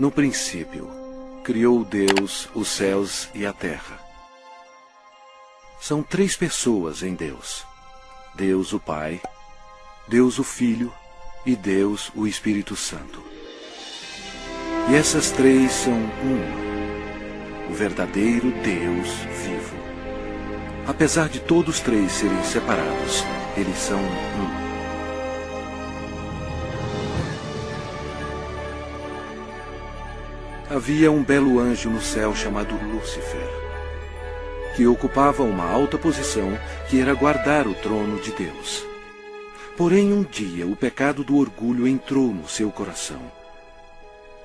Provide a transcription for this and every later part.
No princípio, criou Deus os céus e a terra. São três pessoas em Deus: Deus o Pai, Deus o Filho e Deus o Espírito Santo. E essas três são uma, o verdadeiro Deus vivo. Apesar de todos três serem separados, eles são um. Havia um belo anjo no céu chamado Lúcifer, que ocupava uma alta posição que era guardar o trono de Deus. Porém, um dia o pecado do orgulho entrou no seu coração.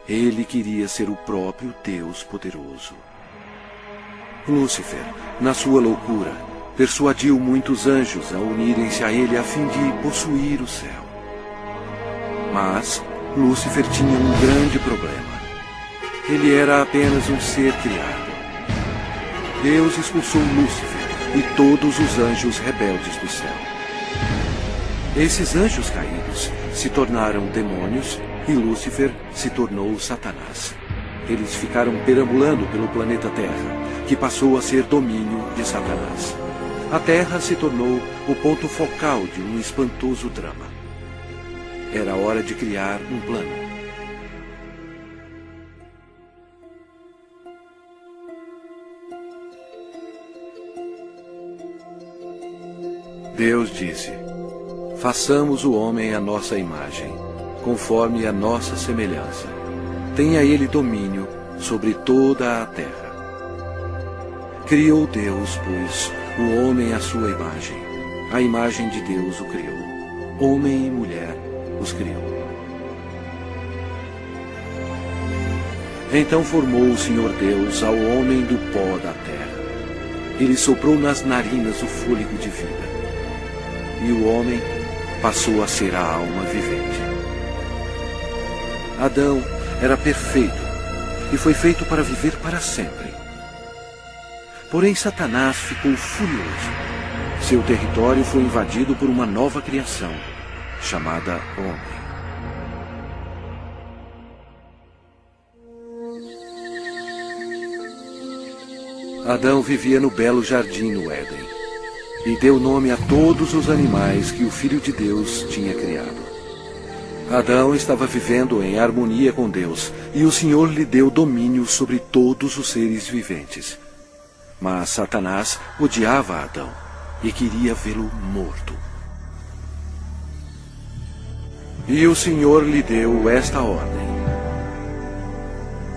Ele queria ser o próprio Deus poderoso. Lúcifer, na sua loucura, persuadiu muitos anjos a unirem-se a ele a fim de possuir o céu. Mas Lúcifer tinha um grande problema. Ele era apenas um ser criado. Deus expulsou Lúcifer e todos os anjos rebeldes do céu. Esses anjos caídos se tornaram demônios e Lúcifer se tornou Satanás. Eles ficaram perambulando pelo planeta Terra, que passou a ser domínio de Satanás. A Terra se tornou o ponto focal de um espantoso drama. Era hora de criar um plano. Deus disse: façamos o homem à nossa imagem, conforme a nossa semelhança. Tenha ele domínio sobre toda a terra. Criou Deus, pois, o homem à sua imagem. A imagem de Deus o criou. Homem e mulher os criou. Então formou o Senhor Deus ao homem do pó da terra. Ele soprou nas narinas o fôlego de vida. E o homem passou a ser a alma vivente. Adão era perfeito e foi feito para viver para sempre. Porém, Satanás ficou furioso. Seu território foi invadido por uma nova criação, chamada homem. Adão vivia no belo jardim no Éden. E deu nome a todos os animais que o Filho de Deus tinha criado. Adão estava vivendo em harmonia com Deus, e o Senhor lhe deu domínio sobre todos os seres viventes. Mas Satanás odiava Adão e queria vê-lo morto. E o Senhor lhe deu esta ordem: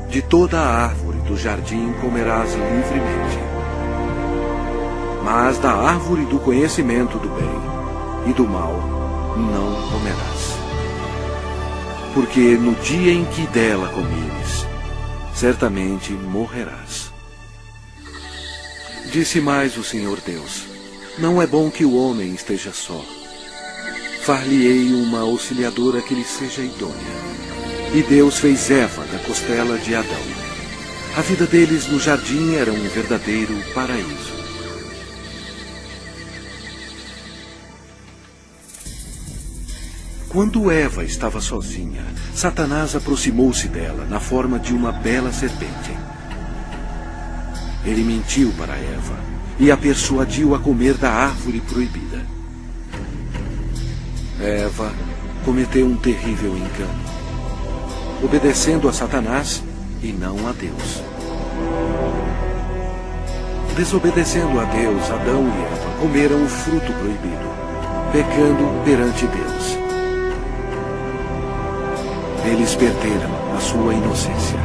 de toda a árvore do jardim comerás livremente, mas da árvore do conhecimento do bem e do mal não comerás. Porque no dia em que dela comeres, certamente morrerás. Disse mais o Senhor Deus: não é bom que o homem esteja só. Far-lhe-ei uma auxiliadora que lhe seja idônea. E Deus fez Eva da costela de Adão. A vida deles no jardim era um verdadeiro paraíso. Quando Eva estava sozinha, Satanás aproximou-se dela na forma de uma bela serpente. Ele mentiu para Eva e a persuadiu a comer da árvore proibida. Eva cometeu um terrível engano, obedecendo a Satanás e não a Deus. Desobedecendo a Deus, Adão e Eva comeram o fruto proibido, pecando perante Deus. Eles perderam a sua inocência.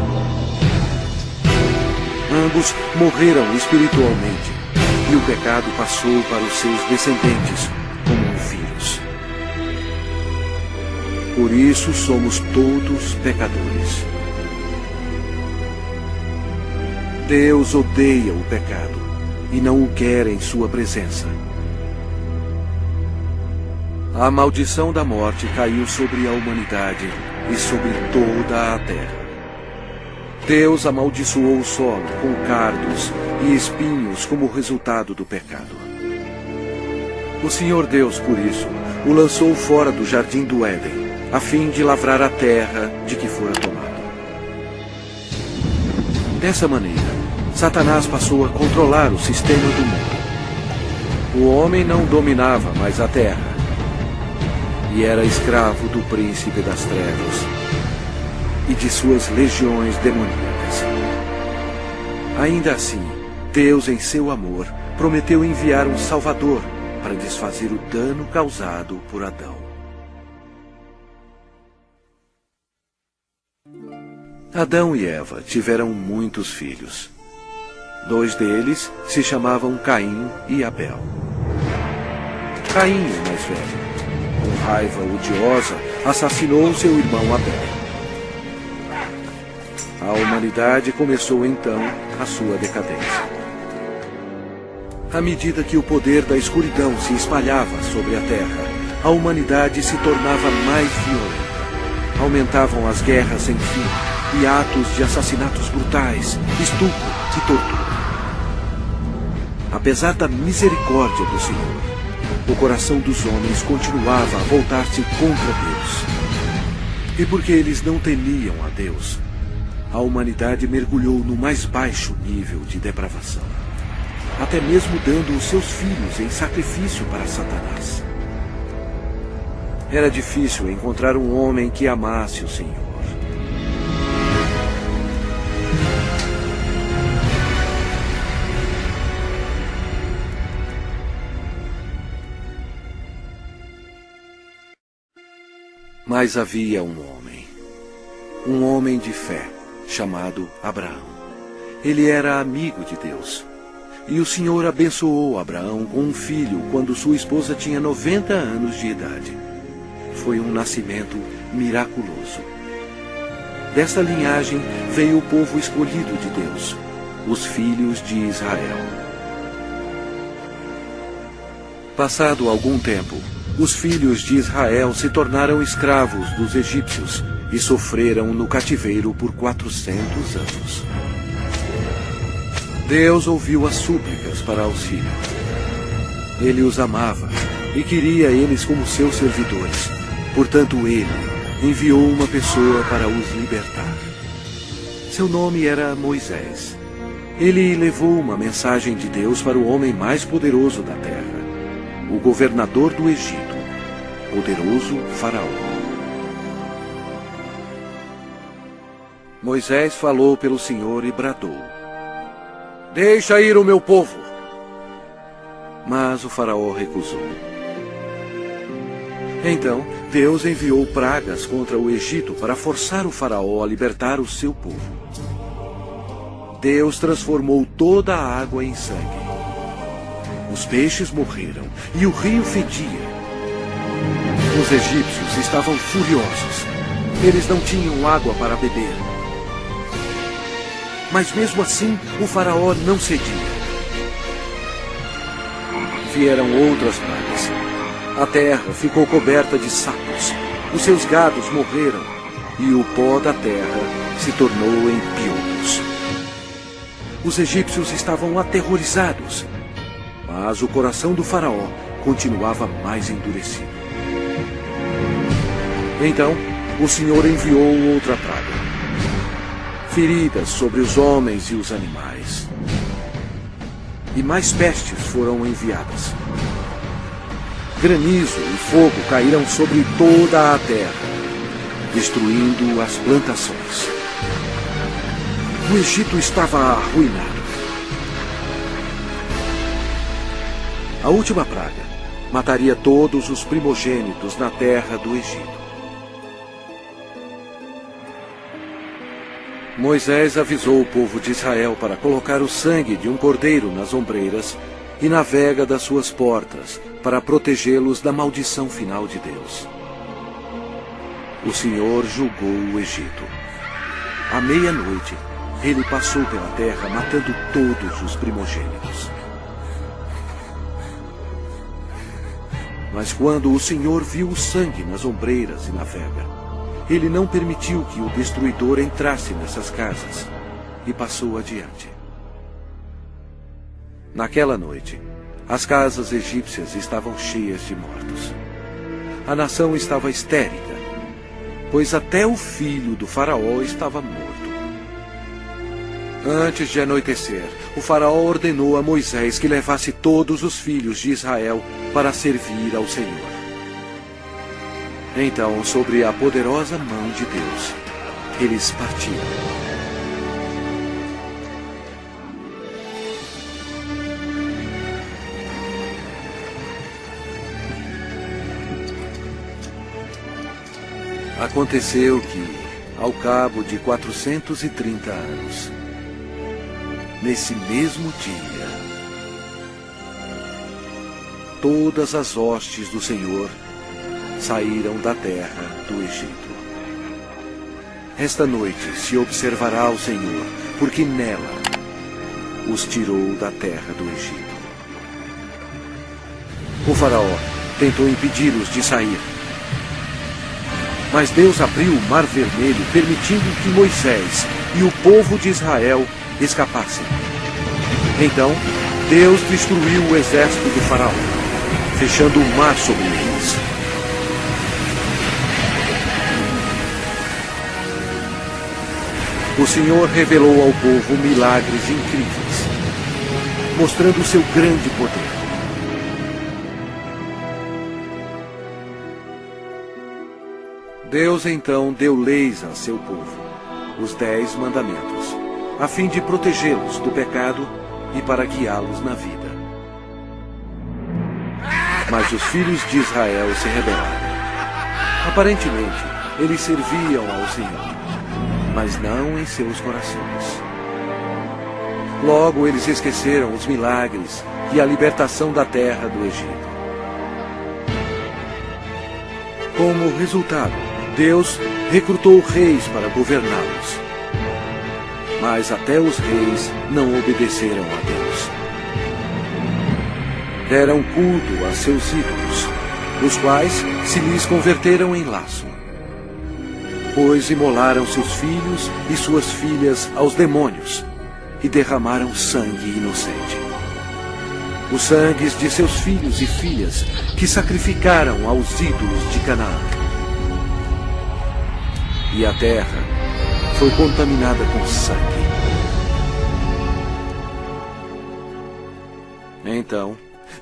Ambos morreram espiritualmente, e o pecado passou para os seus descendentes como um vírus. Por isso somos todos pecadores. Deus odeia o pecado e não o quer em sua presença. A maldição da morte caiu sobre a humanidade e sobre toda a terra. Deus amaldiçoou o solo com cardos e espinhos como resultado do pecado. O Senhor Deus, por isso, o lançou fora do jardim do Éden, a fim de lavrar a terra de que fora tomado. Dessa maneira, Satanás passou a controlar o sistema do mundo. O homem não dominava mais a terra e era escravo do príncipe das trevas e de suas legiões demoníacas. Ainda assim, Deus, em seu amor, prometeu enviar um Salvador para desfazer o dano causado por Adão. Adão e Eva tiveram muitos filhos. 2 deles se chamavam Caim e Abel. Caim, o mais velho, com raiva odiosa, assassinou seu irmão Abel. A humanidade começou então a sua decadência. À medida que o poder da escuridão se espalhava sobre a terra, a humanidade se tornava mais violenta. Aumentavam as guerras sem fim e atos de assassinatos brutais, estupro e tortura. Apesar da misericórdia do Senhor, o coração dos homens continuava a voltar-se contra Deus. E porque eles não temiam a Deus, a humanidade mergulhou no mais baixo nível de depravação, até mesmo dando os seus filhos em sacrifício para Satanás. Era difícil encontrar um homem que amasse o Senhor. Mas havia um homem de fé, chamado Abraão. Ele era amigo de Deus. E o Senhor abençoou Abraão com um filho quando sua esposa tinha 90 anos de idade. Foi um nascimento miraculoso. Dessa linhagem veio o povo escolhido de Deus, os filhos de Israel. Passado algum tempo, os filhos de Israel se tornaram escravos dos egípcios e sofreram no cativeiro por 400 anos. Deus ouviu as súplicas para auxílio. Ele os amava e queria eles como seus servidores. Portanto, ele enviou uma pessoa para os libertar. Seu nome era Moisés. Ele levou uma mensagem de Deus para o homem mais poderoso da terra, o governador do Egito, poderoso Faraó. Moisés falou pelo Senhor e bradou: "Deixa ir o meu povo." Mas o Faraó recusou. Então, Deus enviou pragas contra o Egito para forçar o Faraó a libertar o seu povo. Deus transformou toda a água em sangue. Os peixes morreram e o rio fedia. Os egípcios estavam furiosos. Eles não tinham água para beber. Mas mesmo assim, o Faraó não cedia. Vieram outras pragas. A terra ficou coberta de sapos. Os seus gados morreram e o pó da terra se tornou em piolhos. Os egípcios estavam aterrorizados, mas o coração do Faraó continuava mais endurecido. Então, o Senhor enviou outra praga. Feridas sobre os homens e os animais. E mais pestes foram enviadas. Granizo e fogo caíram sobre toda a terra, destruindo as plantações. O Egito estava arruinado. A última praga mataria todos os primogênitos na terra do Egito. Moisés avisou o povo de Israel para colocar o sangue de um cordeiro nas ombreiras e na vega das suas portas, para protegê-los da maldição final de Deus. O Senhor julgou o Egito. À meia-noite, ele passou pela terra matando todos os primogênitos. Mas quando o Senhor viu o sangue nas ombreiras e na vega, ele não permitiu que o destruidor entrasse nessas casas e passou adiante. Naquela noite, as casas egípcias estavam cheias de mortos. A nação estava histérica, pois até o filho do Faraó estava morto. Antes de anoitecer, o faraó ordenou a Moisés que levasse todos os filhos de Israel para servir ao Senhor. Então, sobre a poderosa mão de Deus, eles partiram. Aconteceu que, ao cabo de 430 anos, nesse mesmo dia, todas as hostes do Senhor saíram da terra do Egito. Esta noite se observará o Senhor, porque nela os tirou da terra do Egito. O faraó tentou impedi-los de sair, mas Deus abriu o Mar Vermelho, permitindo que Moisés e o povo de Israel escapassem. Então, Deus destruiu o exército do faraó, fechando o mar sobre eles. O Senhor revelou ao povo milagres incríveis, mostrando seu grande poder. Deus então deu leis a seu povo, os 10 mandamentos, a fim de protegê-los do pecado e para guiá-los na vida. Mas os filhos de Israel se rebelaram. Aparentemente, eles serviam ao Senhor, mas não em seus corações. Logo, eles esqueceram os milagres e a libertação da terra do Egito. Como resultado, Deus recrutou reis para governá-los. Mas até os reis não obedeceram a Deus. Deram culto a seus ídolos, os quais se lhes converteram em laço. Pois imolaram seus filhos e suas filhas aos demônios e derramaram sangue inocente. Os sangues de seus filhos e filhas que sacrificaram aos ídolos de Canaã. E a terra foi contaminada com sangue. Então,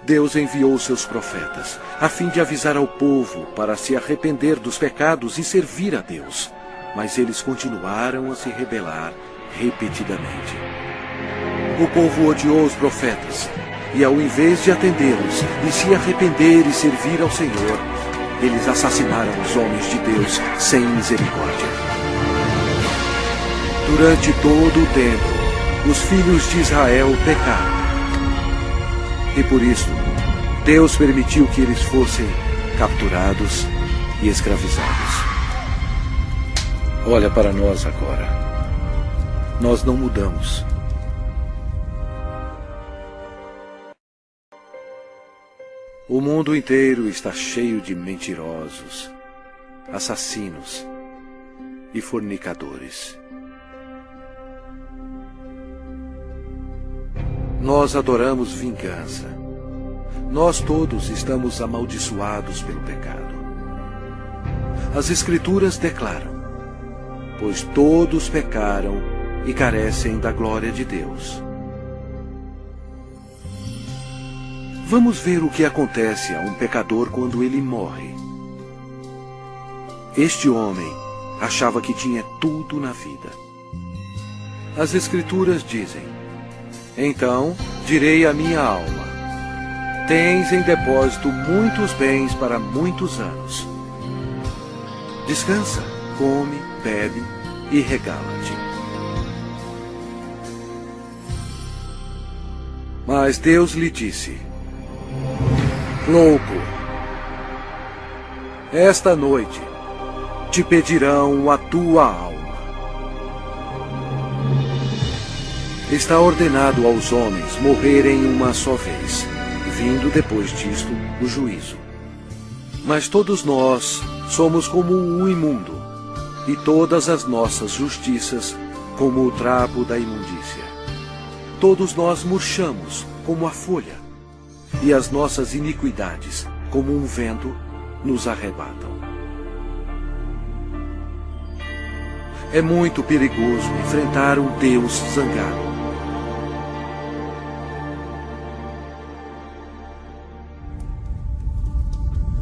Deus enviou seus profetas, a fim de avisar ao povo para se arrepender dos pecados e servir a Deus. Mas eles continuaram a se rebelar repetidamente. O povo odiou os profetas, e ao invés de atendê-los e se arrepender e servir ao Senhor, eles assassinaram os homens de Deus sem misericórdia. Durante todo o tempo, os filhos de Israel pecaram. E por isso, Deus permitiu que eles fossem capturados e escravizados. Olha para nós agora. Nós não mudamos. O mundo inteiro está cheio de mentirosos, assassinos e fornicadores. Nós adoramos vingança. Nós todos estamos amaldiçoados pelo pecado. As Escrituras declaram: pois todos pecaram e carecem da glória de Deus. Vamos ver o que acontece a um pecador quando ele morre. Este homem achava que tinha tudo na vida. As Escrituras dizem: então direi à minha alma: tens em depósito muitos bens para muitos anos. Descansa, come, bebe e regala-te. Mas Deus lhe disse: louco, esta noite te pedirão a tua alma. Está ordenado aos homens morrerem uma só vez, vindo depois disto o juízo. Mas todos nós somos como o imundo, e todas as nossas justiças como o trapo da imundícia. Todos nós murchamos como a folha, e as nossas iniquidades, como um vento, nos arrebatam. É muito perigoso enfrentar um Deus zangado.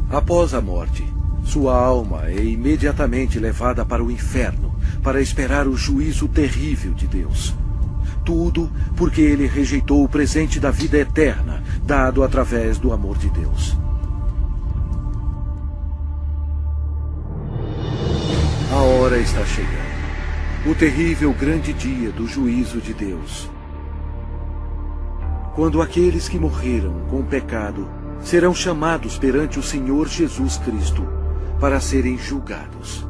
Após a morte, sua alma é imediatamente levada para o inferno para esperar o juízo terrível de Deus. Tudo porque ele rejeitou o presente da vida eterna, dado através do amor de Deus. A hora está chegando. O terrível grande dia do juízo de Deus. Quando aqueles que morreram com o pecado serão chamados perante o Senhor Jesus Cristo para serem julgados.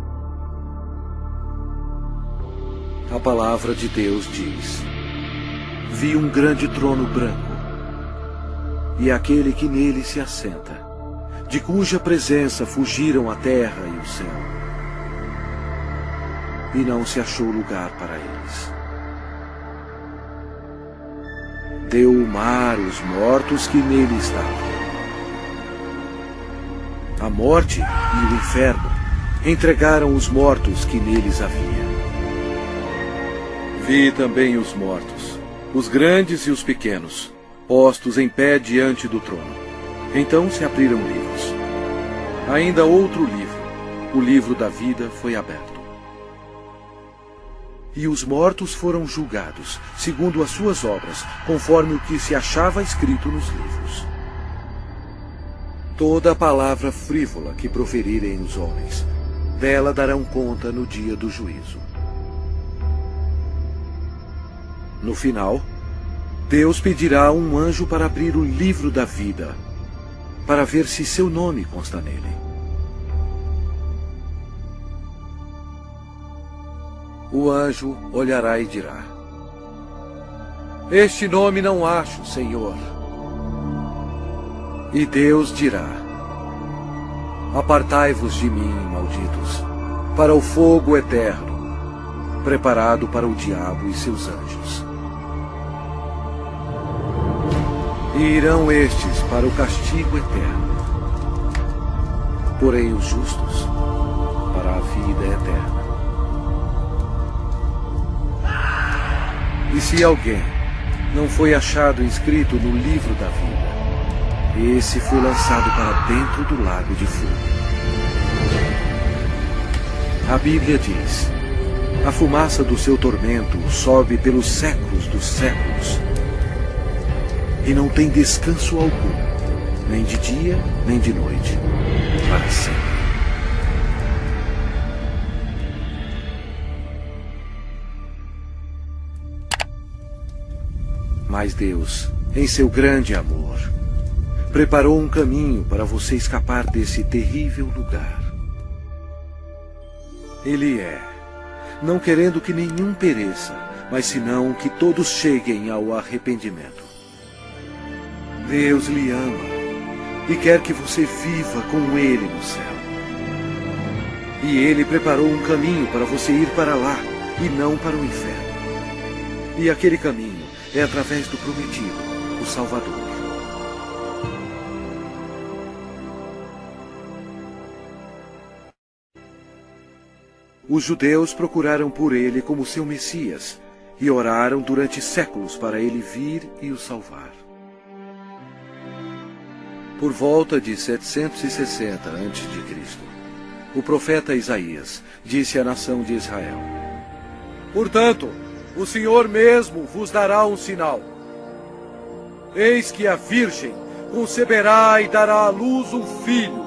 A palavra de Deus diz: vi um grande trono branco, e aquele que nele se assenta, de cuja presença fugiram a terra e o céu, e não se achou lugar para eles. Deu o mar os mortos que nele estavam. A morte e o inferno entregaram os mortos que neles havia. Vi também os mortos, os grandes e os pequenos, postos em pé diante do trono. Então se abriram livros. Ainda outro livro, o livro da vida, foi aberto. E os mortos foram julgados, segundo as suas obras, conforme o que se achava escrito nos livros. Toda palavra frívola que proferirem os homens, dela darão conta no dia do juízo. No final, Deus pedirá a um anjo para abrir o livro da vida, para ver se seu nome consta nele. O anjo olhará e dirá: este nome não acho, Senhor. E Deus dirá: apartai-vos de mim, malditos, para o fogo eterno, preparado para o diabo e seus anjos. E irão estes para o castigo eterno, porém os justos para a vida eterna. E se alguém não foi achado inscrito no livro da vida, esse foi lançado para dentro do lago de fogo. A Bíblia diz: a fumaça do seu tormento sobe pelos séculos dos séculos, e não tem descanso algum, nem de dia, nem de noite, para sempre. Mas Deus, em seu grande amor, preparou um caminho para você escapar desse terrível lugar. Ele não querendo que nenhum pereça, mas senão que todos cheguem ao arrependimento. Deus lhe ama e quer que você viva com Ele no céu. E Ele preparou um caminho para você ir para lá e não para o inferno. E aquele caminho é através do prometido, o Salvador. Os judeus procuraram por ele como seu Messias e oraram durante séculos para ele vir e o salvar. Por volta de 760 a.C., o profeta Isaías disse à nação de Israel: portanto, o Senhor mesmo vos dará um sinal. Eis que a virgem conceberá e dará à luz um filho,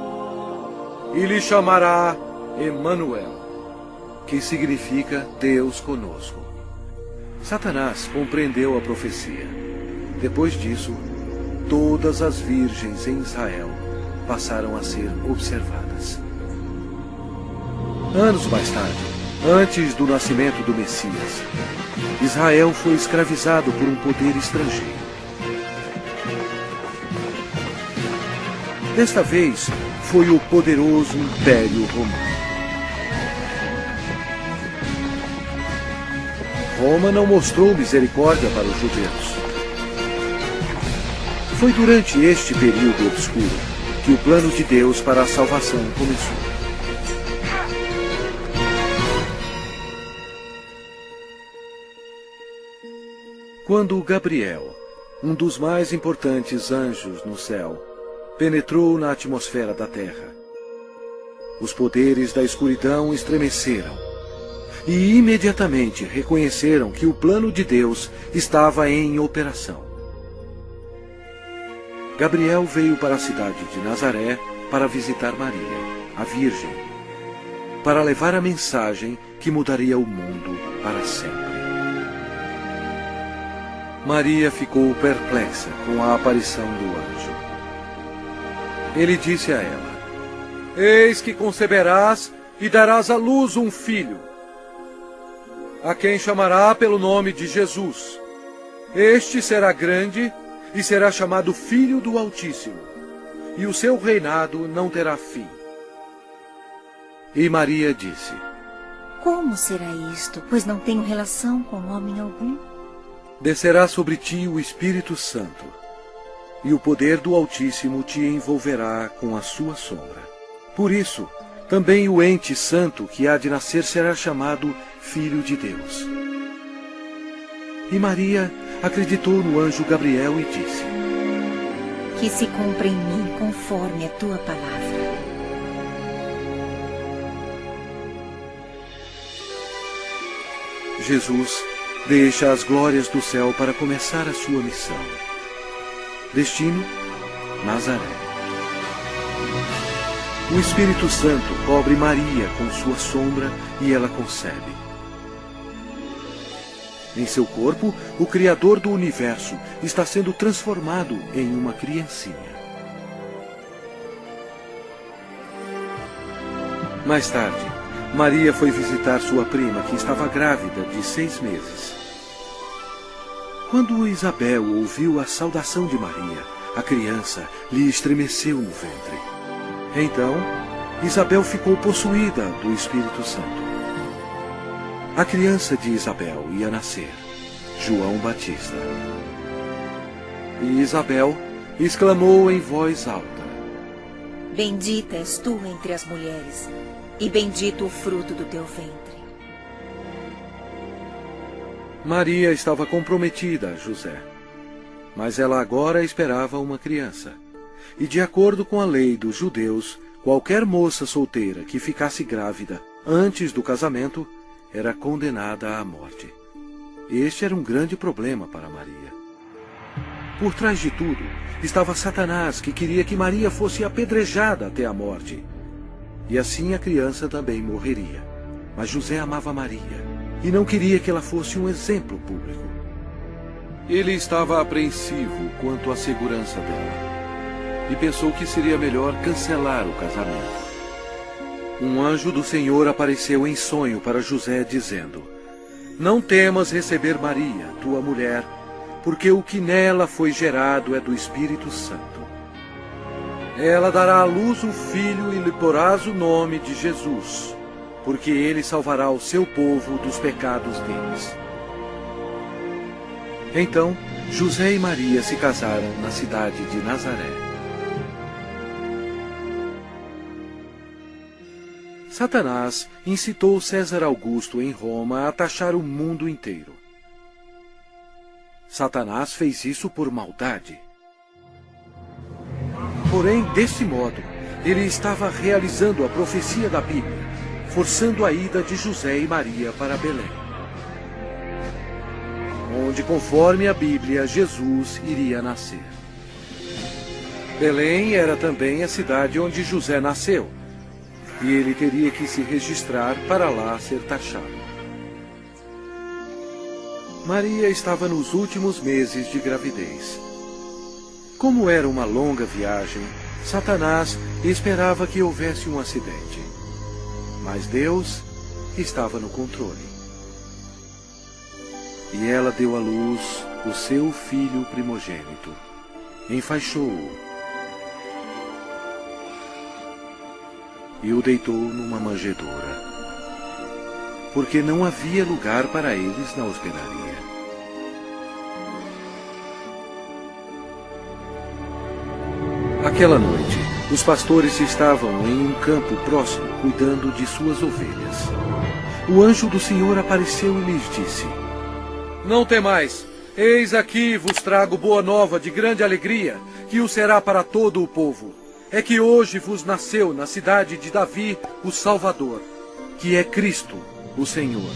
e lhe chamará Emanuel, que significa Deus conosco. Satanás compreendeu a profecia. Depois disso, todas as virgens em Israel passaram a ser observadas. Anos mais tarde, antes do nascimento do Messias, Israel foi escravizado por um poder estrangeiro. Desta vez, foi o poderoso Império Romano. Roma não mostrou misericórdia para os judeus. Foi durante este período obscuro que o plano de Deus para a salvação começou. Quando Gabriel, um dos mais importantes anjos no céu, penetrou na atmosfera da terra, os poderes da escuridão estremeceram e imediatamente reconheceram que o plano de Deus estava em operação. Gabriel veio para a cidade de Nazaré para visitar Maria, a Virgem, para levar a mensagem que mudaria o mundo para sempre. Maria ficou perplexa com a aparição do anjo. Ele disse a ela: Eis que conceberás e darás à luz um filho, a quem chamará pelo nome de Jesus. Este será grande e será chamado Filho do Altíssimo, e o seu reinado não terá fim. E Maria disse: Como será isto, pois não tenho relação com homem algum? Descerá sobre ti o Espírito Santo, e o poder do Altíssimo te envolverá com a sua sombra. Por isso, também o ente santo que há de nascer será chamado Filho de Deus. E Maria acreditou no anjo Gabriel e disse: Que se cumpra em mim conforme a tua palavra. Jesus deixa as glórias do céu para começar a sua missão. Destino: Nazaré. O Espírito Santo cobre Maria com sua sombra e ela concebe. Em seu corpo, o Criador do universo está sendo transformado em uma criancinha. Mais tarde, Maria foi visitar sua prima, que estava grávida de 6 meses. Quando Isabel ouviu a saudação de Maria, a criança lhe estremeceu no ventre. Então, Isabel ficou possuída do Espírito Santo. A criança de Isabel ia nascer, João Batista. E Isabel exclamou em voz alta: Bendita és tu entre as mulheres, e bendito o fruto do teu ventre. Maria estava comprometida a José, mas ela agora esperava uma criança. E de acordo com a lei dos judeus, qualquer moça solteira que ficasse grávida antes do casamento era condenada à morte. Este era um grande problema para Maria. Por trás de tudo estava Satanás, que queria que Maria fosse apedrejada até a morte. E assim a criança também morreria. Mas José amava Maria e não queria que ela fosse um exemplo público. Ele estava apreensivo quanto à segurança dela e pensou que seria melhor cancelar o casamento. Um anjo do Senhor apareceu em sonho para José, dizendo: Não temas receber Maria, tua mulher, porque o que nela foi gerado é do Espírito Santo. Ela dará à luz um filho e lhe porás o nome de Jesus, porque ele salvará o seu povo dos pecados deles. Então, José e Maria se casaram na cidade de Nazaré. Satanás incitou César Augusto em Roma a taxar o mundo inteiro. Satanás fez isso por maldade. Porém, desse modo, ele estava realizando a profecia da Bíblia, forçando a ida de José e Maria para Belém, onde, conforme a Bíblia, Jesus iria nascer. Belém era também a cidade onde José nasceu, e ele teria que se registrar para lá ser taxado. Maria estava nos últimos meses de gravidez. Como era uma longa viagem, Satanás esperava que houvesse um acidente. Mas Deus estava no controle. E ela deu à luz o seu filho primogênito. Enfaixou-o e o deitou numa manjedoura, porque não havia lugar para eles na hospedaria. Aquela noite, os pastores estavam em um campo próximo cuidando de suas ovelhas. O anjo do Senhor apareceu e lhes disse: Não temais, Eis aqui vos trago boa nova de grande alegria, que o será para todo o povo. É que hoje vos nasceu na cidade de Davi o Salvador, que é Cristo, o Senhor.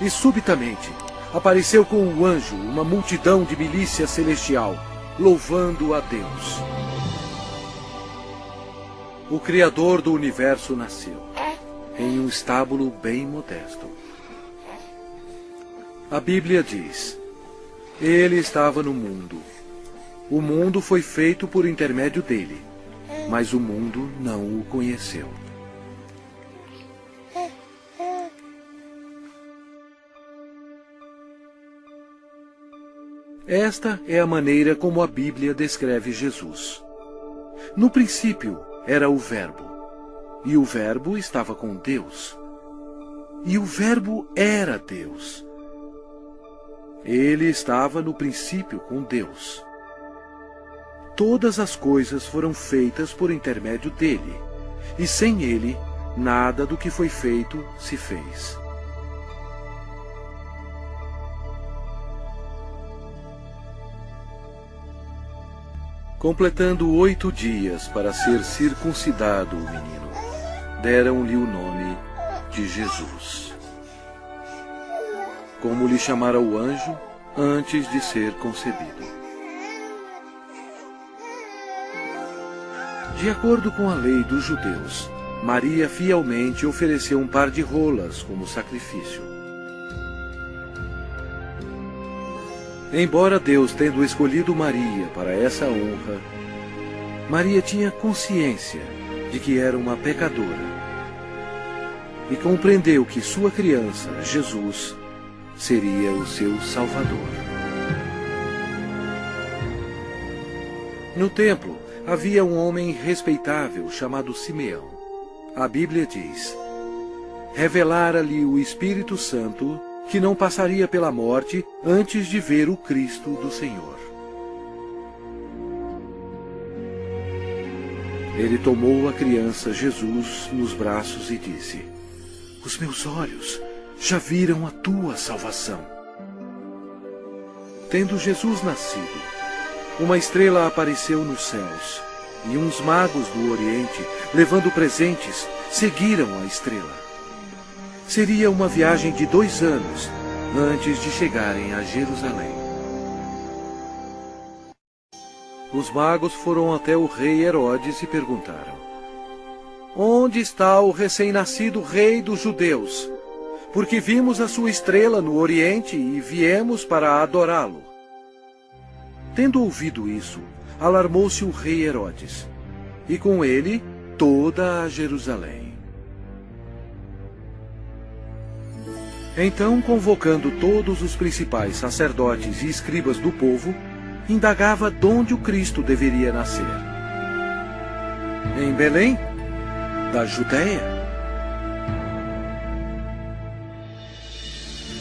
E subitamente apareceu com o anjo uma multidão de milícia celestial, louvando a Deus. O Criador do universo nasceu, em um estábulo bem modesto. A Bíblia diz: Ele estava no mundo. O mundo foi feito por intermédio dele, mas o mundo não o conheceu. Esta é a maneira como a Bíblia descreve Jesus. No princípio era o Verbo, e o Verbo estava com Deus, e o Verbo era Deus. Ele estava no princípio com Deus. Todas as coisas foram feitas por intermédio dele, e sem ele, nada do que foi feito se fez. Completando 8 dias para ser circuncidado o menino, deram-lhe o nome de Jesus, como lhe chamara o anjo antes de ser concebido. De acordo com a lei dos judeus, Maria fielmente ofereceu um par de rolas como sacrifício. Embora Deus tendo escolhido Maria para essa honra, Maria tinha consciência de que era uma pecadora e compreendeu que sua criança, Jesus, seria o seu Salvador. No templo havia um homem respeitável chamado Simeão. A Bíblia diz: revelara-lhe o Espírito Santo que não passaria pela morte antes de ver o Cristo do Senhor. Ele tomou a criança Jesus nos braços e disse: os meus olhos já viram a tua salvação. Tendo Jesus nascido, uma estrela apareceu nos céus, e uns magos do Oriente, levando presentes, seguiram a estrela. Seria uma viagem de 2 anos antes de chegarem a Jerusalém. Os magos foram até o rei Herodes e perguntaram: onde está o recém-nascido rei dos judeus? Porque vimos a sua estrela no Oriente e viemos para adorá-lo. Tendo ouvido isso, alarmou-se o rei Herodes, e com ele toda a Jerusalém. Então, convocando todos os principais sacerdotes e escribas do povo, indagava donde o Cristo deveria nascer. Em Belém, da Judéia.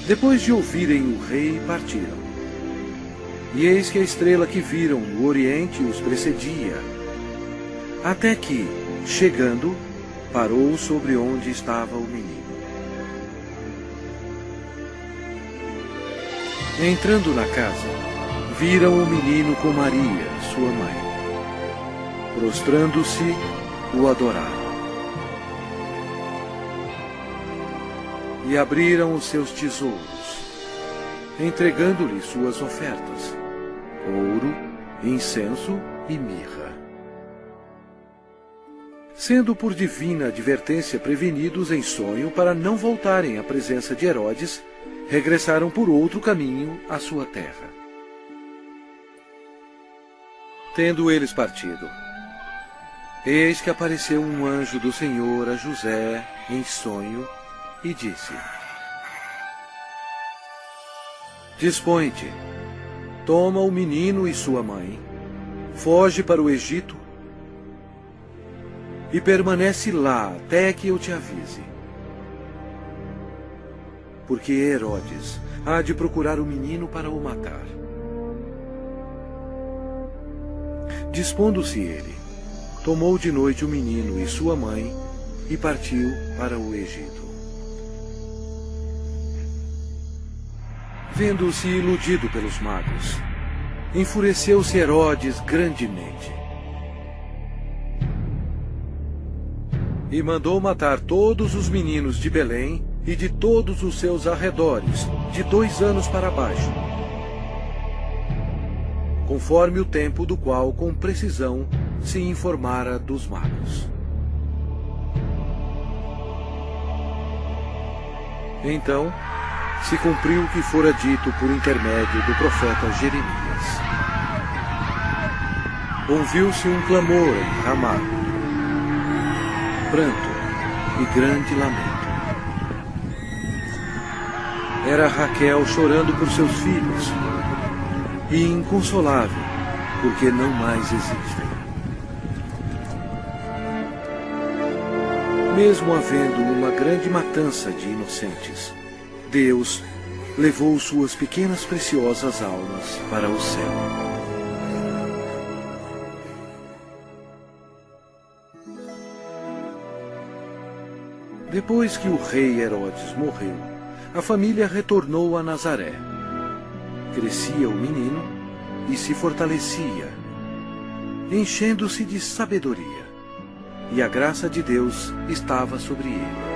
Depois de ouvirem o rei, partiram. E eis que a estrela que viram no Oriente os precedia, até que, chegando, parou sobre onde estava o menino. Entrando na casa, viram o menino com Maria, sua mãe. Prostrando-se, o adoraram. E abriram os seus tesouros, entregando-lhe suas ofertas: ouro, incenso e mirra. Sendo por divina advertência prevenidos em sonho para não voltarem à presença de Herodes, regressaram por outro caminho à sua terra. Tendo eles partido, eis que apareceu um anjo do Senhor a José em sonho e disse: dispõe-te, toma o menino e sua mãe, foge para o Egito e permanece lá até que eu te avise. Porque Herodes há de procurar o menino para o matar. Dispondo-se ele, tomou de noite o menino e sua mãe e partiu para o Egito. Vendo-se iludido pelos magos, enfureceu-se Herodes grandemente e mandou matar todos os meninos de Belém e de todos os seus arredores, de 2 anos para baixo, conforme o tempo do qual com precisão se informara dos magos. Então se cumpriu o que fora dito por intermédio do profeta Jeremias. Ouviu-se um clamor em Ramá, pranto e grande lamento. Era Raquel chorando por seus filhos, e inconsolável, porque não mais existem. Mesmo havendo uma grande matança de inocentes, Deus levou suas pequenas preciosas almas para o céu. Depois que o rei Herodes morreu, a família retornou a Nazaré. Crescia o menino e se fortalecia, enchendo-se de sabedoria, e a graça de Deus estava sobre ele.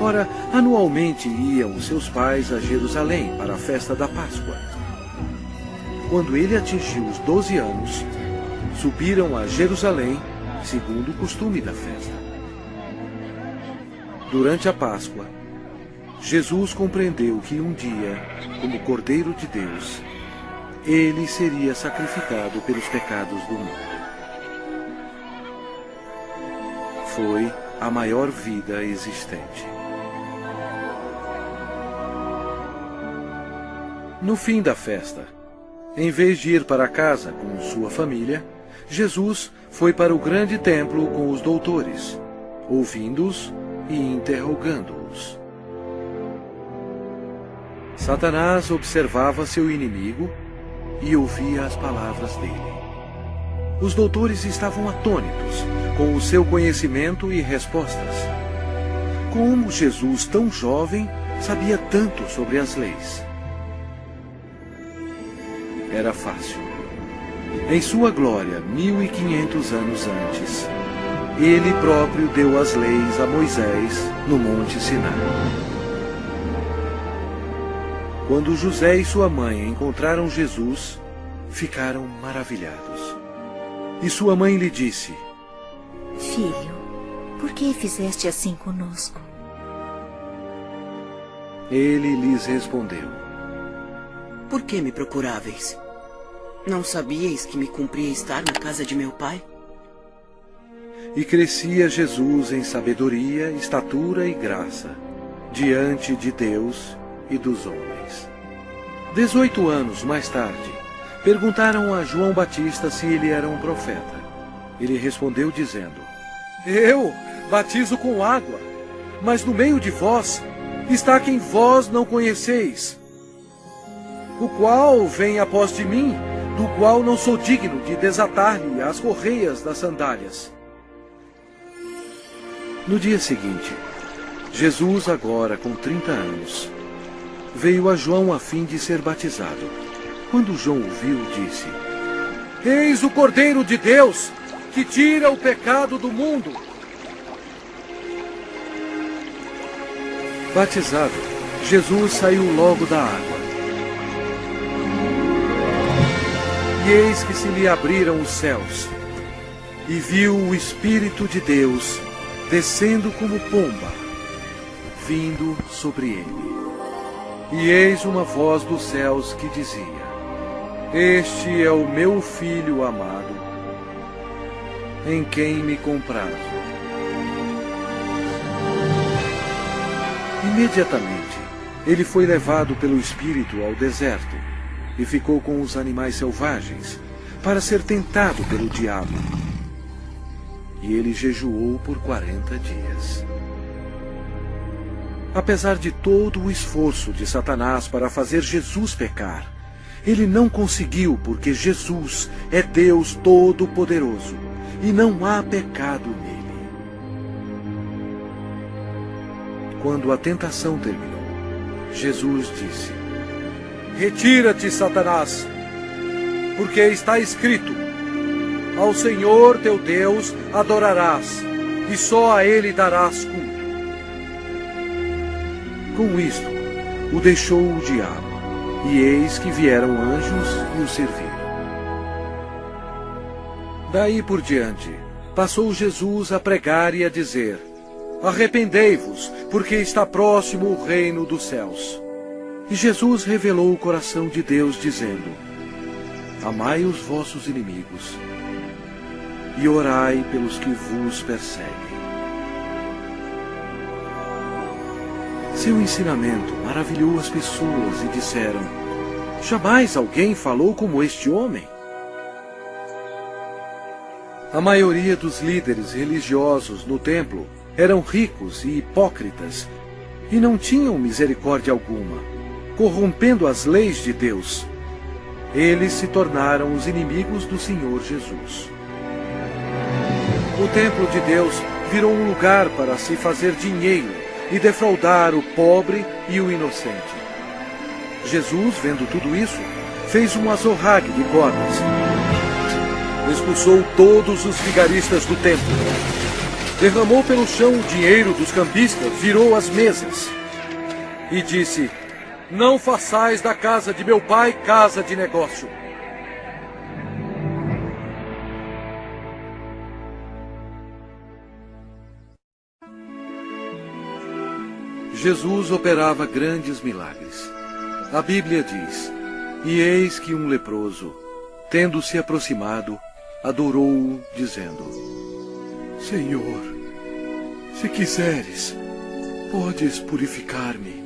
Ora, anualmente iam seus pais a Jerusalém para a festa da Páscoa. Quando ele atingiu os 12 anos, subiram a Jerusalém, segundo o costume da festa. Durante a Páscoa, Jesus compreendeu que um dia, como Cordeiro de Deus, ele seria sacrificado pelos pecados do mundo. Foi a maior vida existente. No fim da festa, em vez de ir para casa com sua família, Jesus foi para o grande templo com os doutores, ouvindo-os e interrogando-os. Satanás observava seu inimigo e ouvia as palavras dele. Os doutores estavam atônitos com o seu conhecimento e respostas. Como Jesus, tão jovem, sabia tanto sobre as leis? Era fácil. Em sua glória, 1500 anos antes, ele próprio deu as leis a Moisés no Monte Sinai. Quando José e sua mãe encontraram Jesus, ficaram maravilhados. E sua mãe lhe disse: Filho, por que fizeste assim conosco? Ele lhes respondeu: Por que me procuráveis? Não sabíeis que me cumpria estar na casa de meu pai? E crescia Jesus em sabedoria, estatura e graça, diante de Deus e dos homens. 18 anos mais tarde, perguntaram a João Batista se ele era um profeta. Ele respondeu dizendo: Eu batizo com água, mas no meio de vós está quem vós não conheceis, o qual vem após de mim, do qual não sou digno de desatar-lhe as correias das sandálias. No dia seguinte, Jesus, agora com 30 anos, veio a João a fim de ser batizado. Quando João o viu, disse: Eis o Cordeiro de Deus, que tira o pecado do mundo. Batizado, Jesus saiu logo da água. E eis que se lhe abriram os céus, e viu o Espírito de Deus descendo como pomba, vindo sobre ele. E eis uma voz dos céus que dizia: Este é o meu Filho amado, em quem me comprazo. Imediatamente, ele foi levado pelo Espírito ao deserto e ficou com os animais selvagens para ser tentado pelo diabo. E ele jejuou por 40 dias. Apesar de todo o esforço de Satanás para fazer Jesus pecar, ele não conseguiu, porque Jesus é Deus Todo-Poderoso e não há pecado nele. Quando a tentação terminou, Jesus disse: Retira-te, Satanás, porque está escrito: Ao Senhor teu Deus adorarás, e só a Ele darás culto. Com isto, o deixou o diabo, e eis que vieram anjos e o serviram. Daí por diante, passou Jesus a pregar e a dizer: Arrependei-vos, porque está próximo o reino dos céus. E Jesus revelou o coração de Deus, dizendo: Amai os vossos inimigos, e orai pelos que vos perseguem. Seu ensinamento maravilhou as pessoas e disseram: Jamais alguém falou como este homem. A maioria dos líderes religiosos no templo eram ricos e hipócritas e não tinham misericórdia alguma, corrompendo as leis de Deus. Eles se tornaram os inimigos do Senhor Jesus. O templo de Deus virou um lugar para se fazer dinheiro e defraudar o pobre e o inocente. Jesus, vendo tudo isso, fez um azorrague de cordas. Expulsou todos os vigaristas do templo. Derramou pelo chão o dinheiro dos cambistas, virou as mesas. E disse: Não façais da casa de meu pai casa de negócio. Jesus operava grandes milagres. A Bíblia diz: E eis que um leproso, tendo-se aproximado, adorou-o, dizendo: Senhor, se quiseres, podes purificar-me.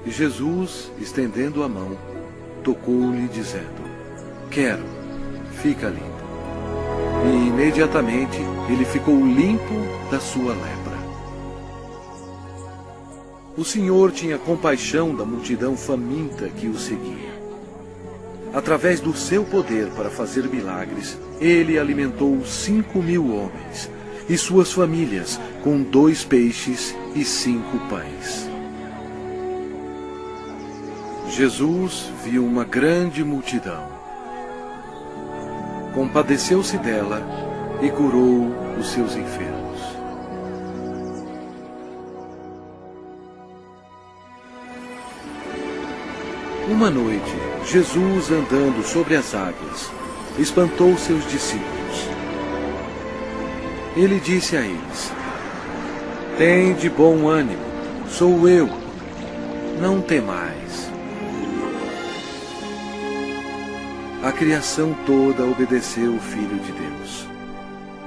E Jesus, estendendo a mão, tocou-lhe, dizendo: Quero, fica limpo. E imediatamente ele ficou limpo da sua lepra. O Senhor tinha compaixão da multidão faminta que o seguia. Através do seu poder para fazer milagres, ele alimentou 5.000 homens e suas famílias com 2 peixes e 5 pães. Jesus viu uma grande multidão. Compadeceu-se dela e curou os seus enfermos. Uma noite, Jesus, andando sobre as águas, espantou seus discípulos. Ele disse a eles: Tende bom ânimo, sou eu, não temais. A criação toda obedeceu o Filho de Deus.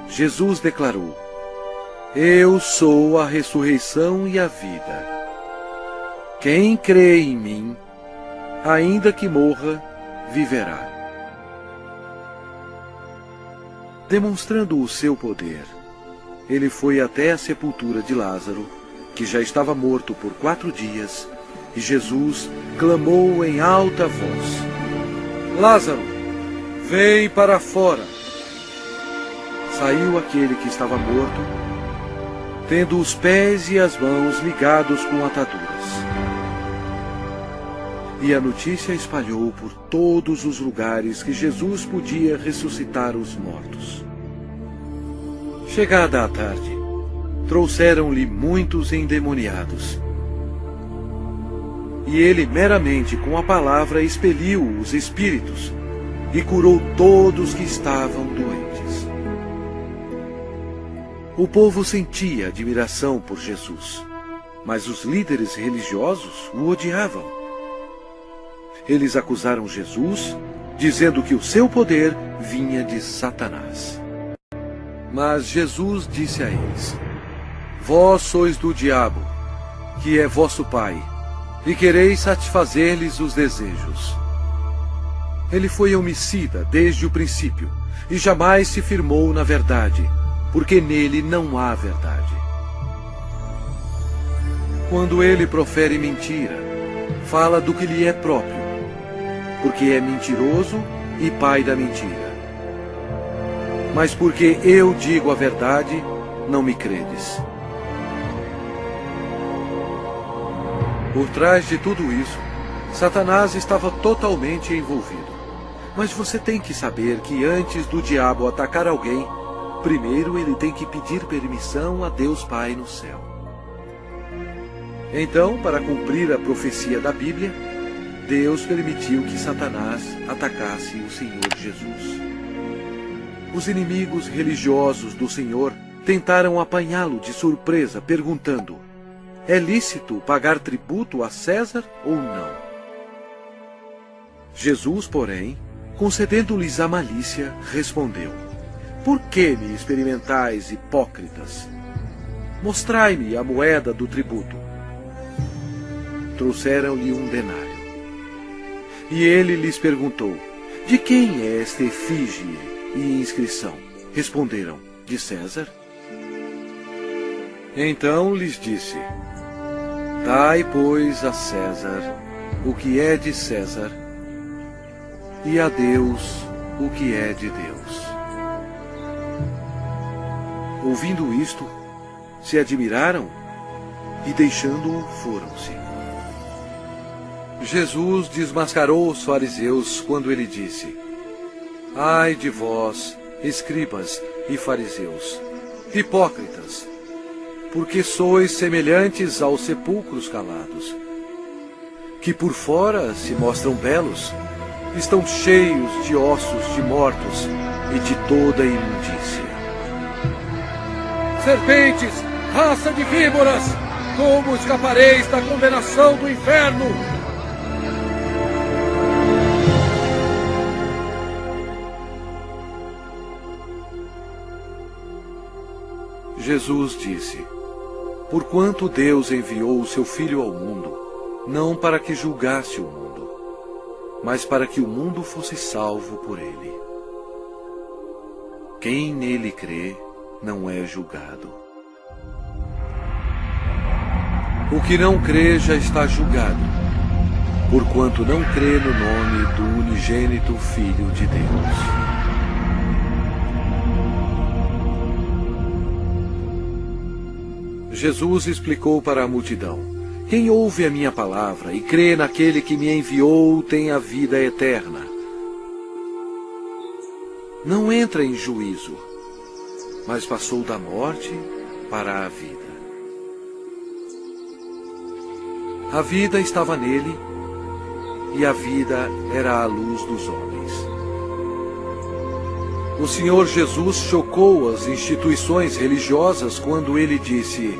Jesus declarou: Eu sou a ressurreição e a vida. Quem crê em mim, ainda que morra, viverá. Demonstrando o seu poder, ele foi até a sepultura de Lázaro, que já estava morto por 4 dias, e Jesus clamou em alta voz: Lázaro, vem para fora! Saiu aquele que estava morto, tendo os pés e as mãos ligados com ataduras. E a notícia espalhou por todos os lugares que Jesus podia ressuscitar os mortos. Chegada a tarde, trouxeram-lhe muitos endemoniados. E ele meramente com a palavra expeliu os espíritos e curou todos que estavam doentes. O povo sentia admiração por Jesus, mas os líderes religiosos o odiavam. Eles acusaram Jesus, dizendo que o seu poder vinha de Satanás. Mas Jesus disse a eles: Vós sois do diabo, que é vosso pai, e quereis satisfazer-lhes os desejos. Ele foi homicida desde o princípio, e jamais se firmou na verdade, porque nele não há verdade. Quando ele profere mentira, fala do que lhe é próprio, porque é mentiroso e pai da mentira. Mas porque eu digo a verdade, não me credes. Por trás de tudo isso, Satanás estava totalmente envolvido. Mas você tem que saber que antes do diabo atacar alguém, primeiro ele tem que pedir permissão a Deus Pai no céu. Então, para cumprir a profecia da Bíblia, Deus permitiu que Satanás atacasse o Senhor Jesus. Os inimigos religiosos do Senhor tentaram apanhá-lo de surpresa, perguntando: é lícito pagar tributo a César ou não? Jesus, porém, concedendo-lhes a malícia, respondeu: por que me experimentais, hipócritas? Mostrai-me a moeda do tributo. Trouxeram-lhe um denário. E ele lhes perguntou: de quem é esta efígie e inscrição? Responderam: de César. Então lhes disse: dai, pois, a César o que é de César, e a Deus o que é de Deus. Ouvindo isto, se admiraram e, deixando-o, foram-se. Jesus desmascarou os fariseus quando ele disse: ai de vós, escribas e fariseus, hipócritas, porque sois semelhantes aos sepulcros calados, que por fora se mostram belos, estão cheios de ossos de mortos e de toda imundícia. Serpentes, raça de víboras, como escapareis da condenação do inferno? Jesus disse: porquanto Deus enviou o seu Filho ao mundo, não para que julgasse o mundo, mas para que o mundo fosse salvo por ele. Quem nele crê não é julgado. O que não crê já está julgado, porquanto não crê no nome do unigênito Filho de Deus. Jesus explicou para a multidão: quem ouve a minha palavra e crê naquele que me enviou tem a vida eterna. Não entra em juízo, mas passou da morte para a vida. A vida estava nele, e a vida era a luz dos homens. O Senhor Jesus chocou as instituições religiosas quando ele disse: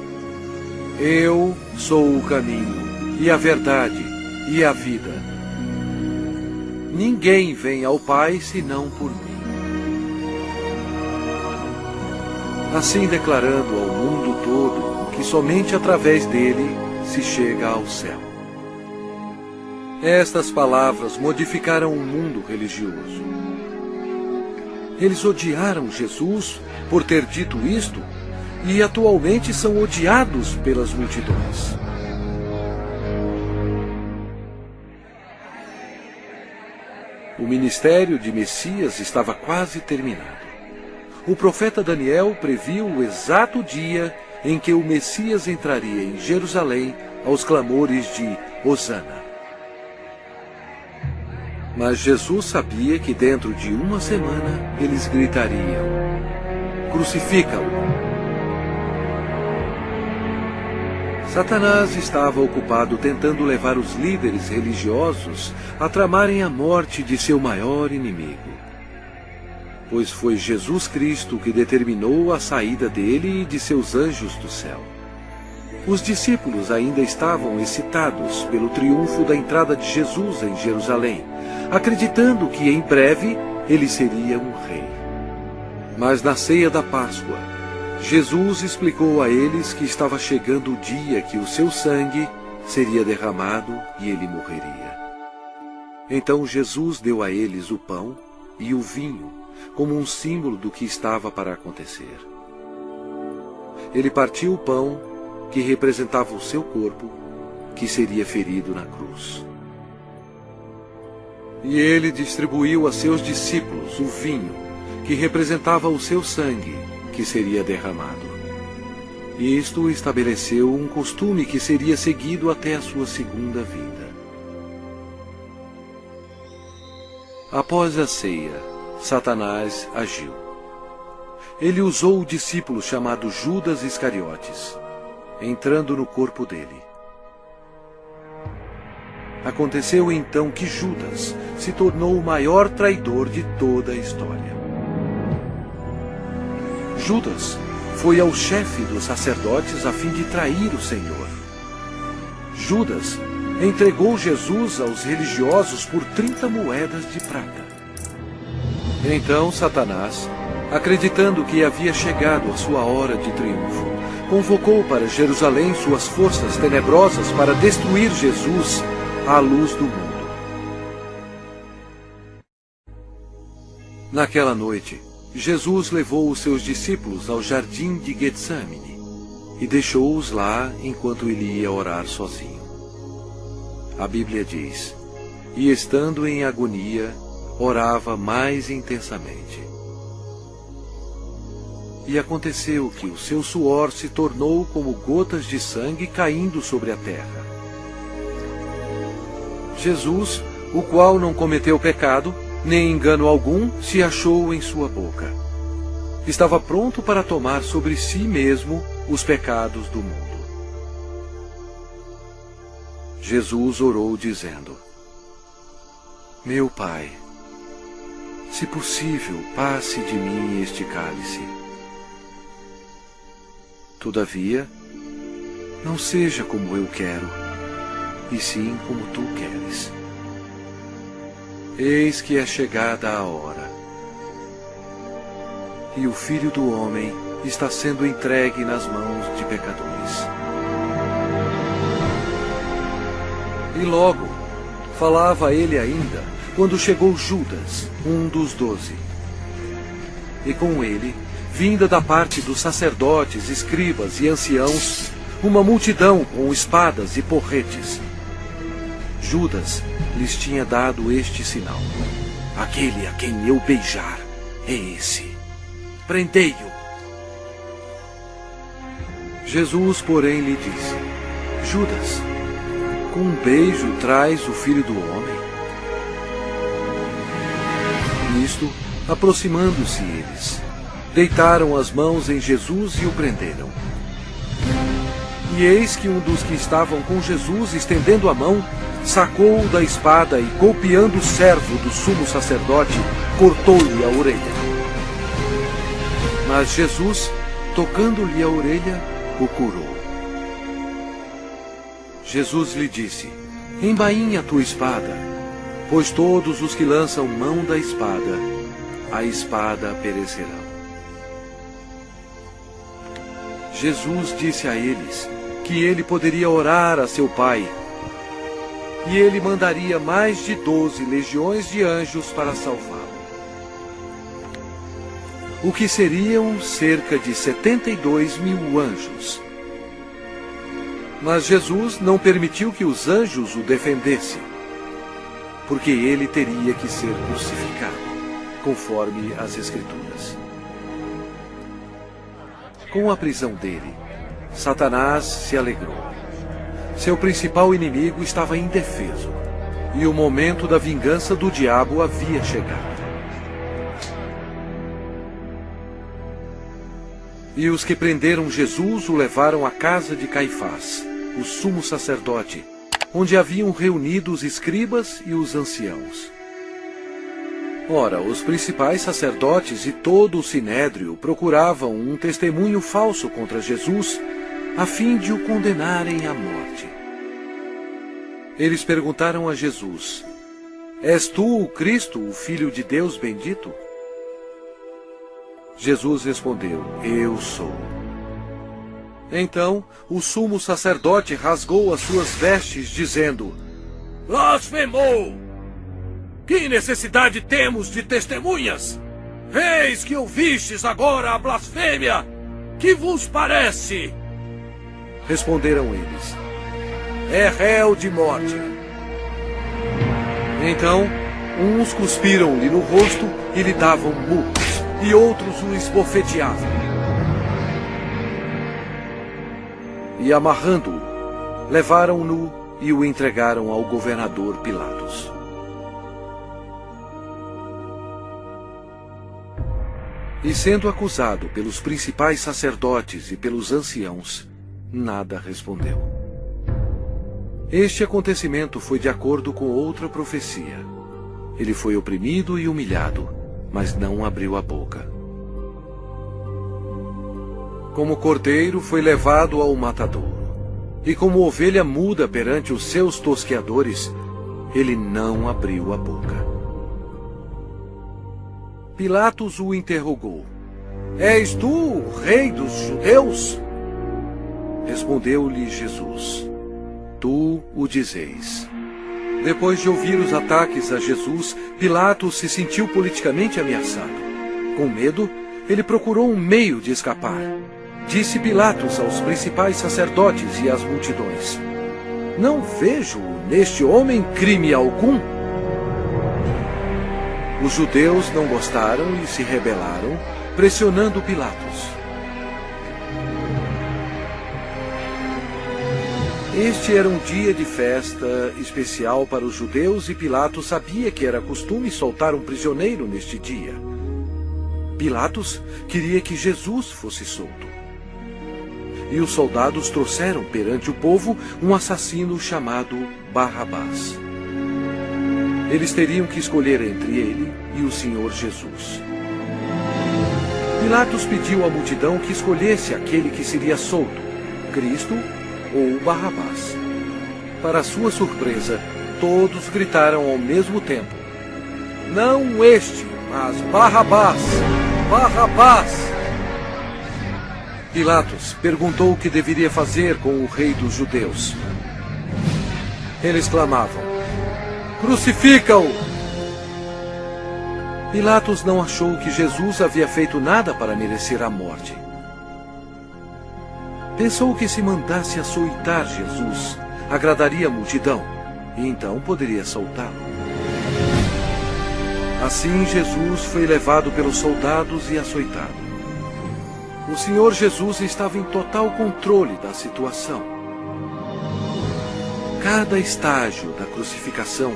eu sou o caminho, e a verdade, e a vida. Ninguém vem ao Pai senão por mim. Assim declarando ao mundo todo que somente através dele se chega ao céu. Estas palavras modificaram o mundo religioso. Eles odiaram Jesus por ter dito isto e atualmente são odiados pelas multidões. O ministério de Messias estava quase terminado. O profeta Daniel previu o exato dia em que o Messias entraria em Jerusalém aos clamores de Hosana. Mas Jesus sabia que dentro de uma semana eles gritariam: crucifica-o! Satanás estava ocupado tentando levar os líderes religiosos a tramarem a morte de seu maior inimigo. Pois foi Jesus Cristo que determinou a saída dele e de seus anjos do céu. Os discípulos ainda estavam excitados pelo triunfo da entrada de Jesus em Jerusalém, acreditando que em breve ele seria um rei. Mas na ceia da Páscoa, Jesus explicou a eles que estava chegando o dia que o seu sangue seria derramado e ele morreria. Então Jesus deu a eles o pão e o vinho, como um símbolo do que estava para acontecer. Ele partiu o pão, que representava o seu corpo, que seria ferido na cruz. E ele distribuiu a seus discípulos o vinho, que representava o seu sangue, que seria derramado. Isto estabeleceu um costume que seria seguido até a sua segunda vinda. Após a ceia, Satanás agiu. Ele usou o discípulo chamado Judas Iscariotes, entrando no corpo dele. Aconteceu então que Judas se tornou o maior traidor de toda a história. Judas foi ao chefe dos sacerdotes a fim de trair o Senhor. Judas entregou Jesus aos religiosos por 30 moedas de prata. Então Satanás, acreditando que havia chegado a sua hora de triunfo, convocou para Jerusalém suas forças tenebrosas para destruir Jesus à luz do mundo. Naquela noite, Jesus levou os seus discípulos ao jardim de Getsêmani e deixou-os lá enquanto ele ia orar sozinho. A Bíblia diz: e estando em agonia, orava mais intensamente. E aconteceu que o seu suor se tornou como gotas de sangue caindo sobre a terra. Jesus, o qual não cometeu pecado, nem engano algum se achou em sua boca. Estava pronto para tomar sobre si mesmo os pecados do mundo. Jesus orou dizendo: meu Pai, se possível, passe de mim este cálice. Todavia, não seja como eu quero, e sim como tu queres. Eis que é chegada a hora, e o Filho do Homem está sendo entregue nas mãos de pecadores. E logo, falava ele ainda, quando chegou Judas, um dos 12. E com ele, vinda da parte dos sacerdotes, escribas e anciãos, uma multidão com espadas e porretes. Judas lhes tinha dado este sinal: aquele a quem eu beijar é esse. Prendei-o. Jesus, porém, lhe disse: Judas, com um beijo traz o Filho do Homem? Nisto, aproximando-se eles, deitaram as mãos em Jesus e o prenderam. E eis que um dos que estavam com Jesus, estendendo a mão, sacou-o da espada e, golpeando o servo do sumo sacerdote, cortou-lhe a orelha. Mas Jesus, tocando-lhe a orelha, o curou. Jesus lhe disse: embainha a tua espada, pois todos os que lançam mão da espada, a espada perecerão. Jesus disse a eles que ele poderia orar a seu Pai, e ele mandaria mais de 12 legiões de anjos para salvá-lo. O que seriam cerca de 72.000 anjos. Mas Jesus não permitiu que os anjos o defendessem, porque ele teria que ser crucificado, conforme as Escrituras. Com a prisão dele, Satanás se alegrou. Seu principal inimigo estava indefeso, e o momento da vingança do diabo havia chegado. E os que prenderam Jesus o levaram à casa de Caifás, o sumo sacerdote, onde haviam reunido os escribas e os anciãos. Ora, os principais sacerdotes e todo o sinédrio procuravam um testemunho falso contra Jesus, a fim de o condenarem à morte. Eles perguntaram a Jesus: és tu o Cristo, o Filho de Deus bendito? Jesus respondeu: eu sou. Então o sumo sacerdote rasgou as suas vestes, dizendo: blasfemou! Que necessidade temos de testemunhas? Eis que ouvistes agora a blasfêmia! Que vos parece? Responderam eles: é réu de morte. Então, uns cuspiram-lhe no rosto e lhe davam murros, e outros o esbofeteavam. e, amarrando-o, levaram-no e o entregaram ao governador Pilatos. E sendo acusado pelos principais sacerdotes e pelos anciãos, nada respondeu. Este acontecimento foi de acordo com outra profecia. Ele foi oprimido e humilhado, mas não abriu a boca. Como cordeiro foi levado ao matadouro, e como ovelha muda perante os seus tosqueadores, ele não abriu a boca. Pilatos o interrogou: És tu o rei dos judeus? Respondeu-lhe Jesus: Tu o dizeis. Depois de ouvir os ataques a Jesus, Pilatos se sentiu politicamente ameaçado. Com medo, ele procurou um meio de escapar. Disse Pilatos aos principais sacerdotes e às multidões: Não vejo neste homem crime algum. Os judeus não gostaram e se rebelaram, pressionando Pilatos. Este era um dia de festa especial para os judeus e Pilatos sabia que era costume soltar um prisioneiro neste dia. Pilatos queria que Jesus fosse solto. E os soldados trouxeram perante o povo um assassino chamado Barrabás. Eles teriam que escolher entre ele e o Senhor Jesus. Pilatos pediu à multidão que escolhesse aquele que seria solto, Cristo ou Barrabás. Para sua surpresa, todos gritaram ao mesmo tempo: Não este, mas Barrabás! Barrabás! Pilatos perguntou o que deveria fazer com o rei dos judeus. Eles clamavam: Crucifica-o! Pilatos não achou que Jesus havia feito nada para merecer a morte. Pensou que se mandasse açoitar Jesus, agradaria a multidão, e então poderia soltá-lo. Assim Jesus foi levado pelos soldados e açoitado. O Senhor Jesus estava em total controle da situação. Cada estágio da crucificação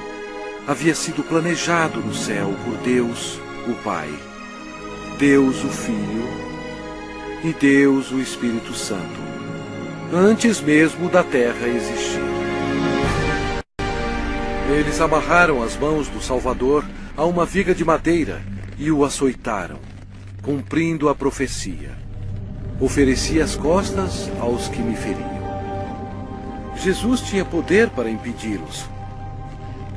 havia sido planejado no céu por Deus, o Pai, Deus, o Filho e Deus, o Espírito Santo, antes mesmo da terra existir. Eles amarraram as mãos do Salvador a uma viga de madeira e o açoitaram, cumprindo a profecia: Ofereci as costas aos que me feriam. Jesus tinha poder para impedi-los,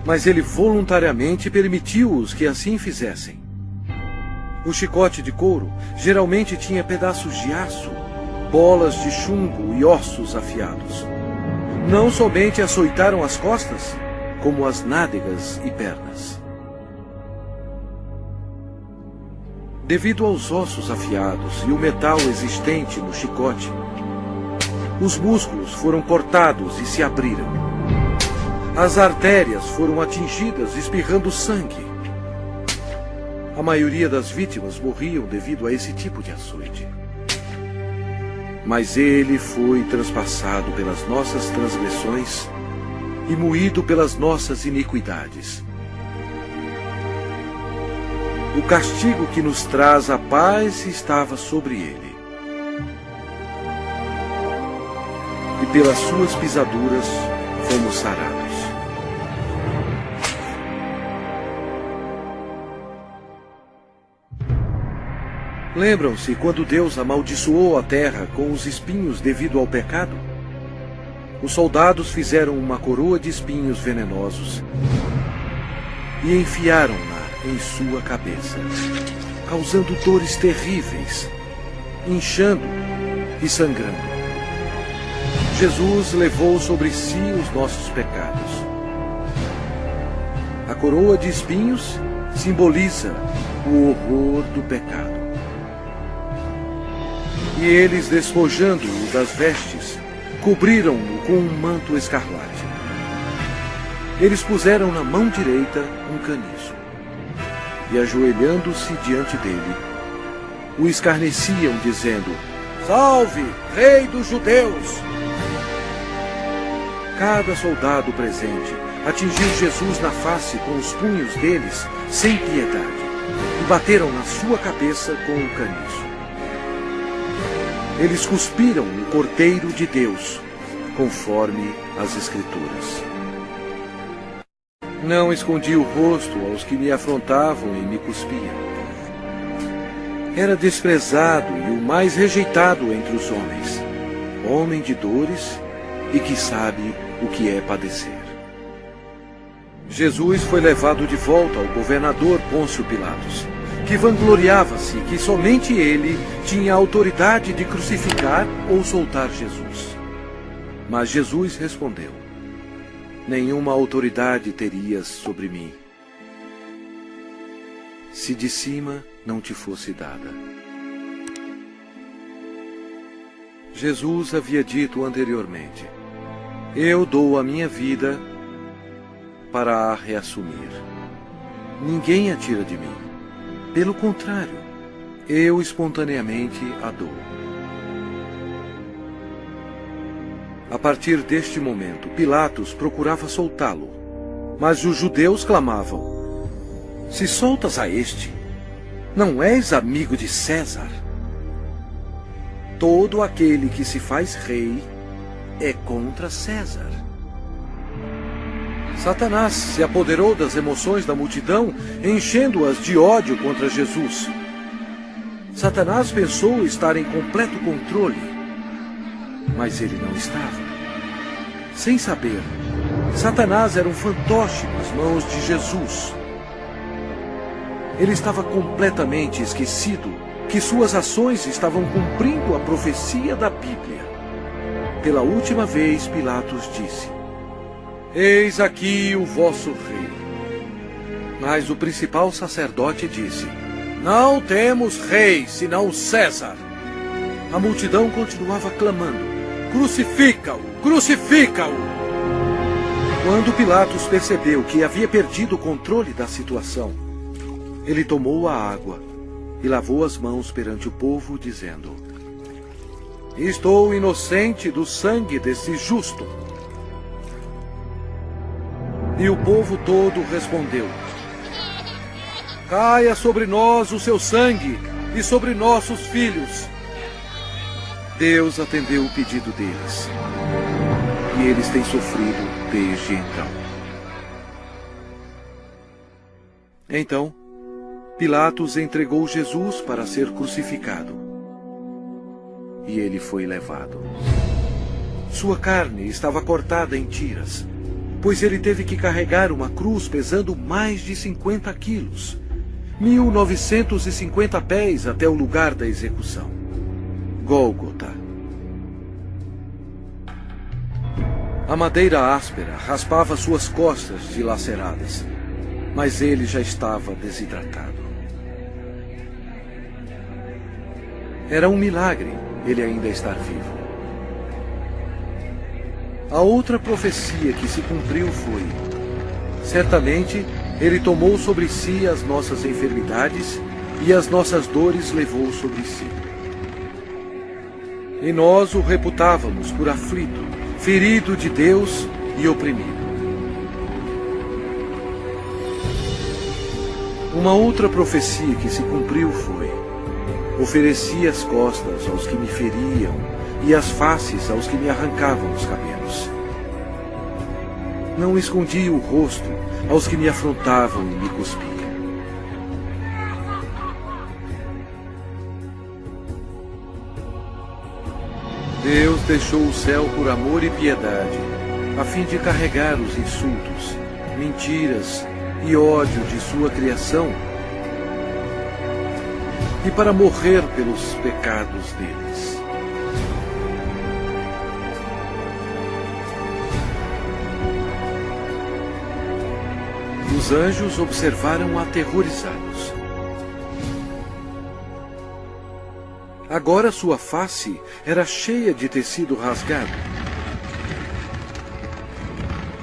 mas ele voluntariamente permitiu-os que assim fizessem. O chicote de couro geralmente tinha pedaços de aço, bolas de chumbo e ossos afiados. Não somente açoitaram as costas, como as nádegas e pernas. Devido aos ossos afiados e o metal existente no chicote, os músculos foram cortados e se abriram. As artérias foram atingidas, espirrando sangue. A maioria das vítimas morriam devido a esse tipo de açoite. Mas ele foi transpassado pelas nossas transgressões e moído pelas nossas iniquidades. O castigo que nos traz a paz estava sobre ele. E pelas suas pisaduras fomos sarados. Lembram-se quando Deus amaldiçoou a terra com os espinhos devido ao pecado? Os soldados fizeram uma coroa de espinhos venenosos e enfiaram-na em sua cabeça, causando dores terríveis, inchando e sangrando. Jesus levou sobre si os nossos pecados. A coroa de espinhos simboliza o horror do pecado. E eles, despojando-o das vestes, cobriram-no com um manto escarlate. Eles puseram na mão direita um caniço. E, ajoelhando-se diante dele, o escarneciam, dizendo: Salve, Rei dos Judeus! Cada soldado presente atingiu Jesus na face com os punhos deles, sem piedade, e bateram na sua cabeça com o caniço. Eles cuspiram o Cordeiro de Deus, conforme as Escrituras. Não escondi o rosto aos que me afrontavam e me cuspiam. Era desprezado e o mais rejeitado entre os homens, homem de dores e que sabe o que é padecer. Jesus foi levado de volta ao governador Pôncio Pilatos, que vangloriava-se que somente ele tinha autoridade de crucificar ou soltar Jesus. Mas Jesus respondeu: nenhuma autoridade terias sobre mim, se de cima não te fosse dada. Jesus havia dito anteriormente: eu dou a minha vida para a reassumir. Ninguém a tira de mim. Pelo contrário, eu espontaneamente a dou. A partir deste momento, Pilatos procurava soltá-lo, mas os judeus clamavam: se soltas a este, não és amigo de César? Todo aquele que se faz rei é contra César. Satanás se apoderou das emoções da multidão, enchendo-as de ódio contra Jesus. Satanás pensou estar em completo controle, mas ele não estava. Sem saber, Satanás era um fantoche nas mãos de Jesus. Ele estava completamente esquecido que suas ações estavam cumprindo a profecia da Bíblia. Pela última vez, Pilatos disse: eis aqui o vosso rei. Mas o principal sacerdote disse: não temos rei, senão César. A multidão continuava clamando: crucifica-o, crucifica-o! Quando Pilatos percebeu que havia perdido o controle da situação, ele tomou a água e lavou as mãos perante o povo, dizendo: estou inocente do sangue desse justo. E o povo todo respondeu: caia sobre nós o seu sangue e sobre nossos filhos. Deus atendeu o pedido deles, e eles têm sofrido desde então. Então, Pilatos entregou Jesus para ser crucificado, e ele foi levado. Sua carne estava cortada em tiras, pois ele teve que carregar uma cruz pesando mais de 50 quilos, 1950 pés até o lugar da execução, Gólgota. A madeira áspera raspava suas costas dilaceradas, mas ele já estava desidratado. Era um milagre ele ainda estar vivo. A outra profecia que se cumpriu foi: certamente ele tomou sobre si as nossas enfermidades e as nossas dores levou sobre si. E nós o reputávamos por aflito, ferido de Deus e oprimido. Uma outra profecia que se cumpriu foi: ofereci as costas aos que me feriam e as faces aos que me arrancavam os cabelos. Não escondi o rosto aos que me afrontavam e me cuspiam. Deus deixou o céu por amor e piedade, a fim de carregar os insultos, mentiras e ódio de sua criação, e para morrer pelos pecados deles. Os anjos observaram aterrorizados. Agora sua face era cheia de tecido rasgado.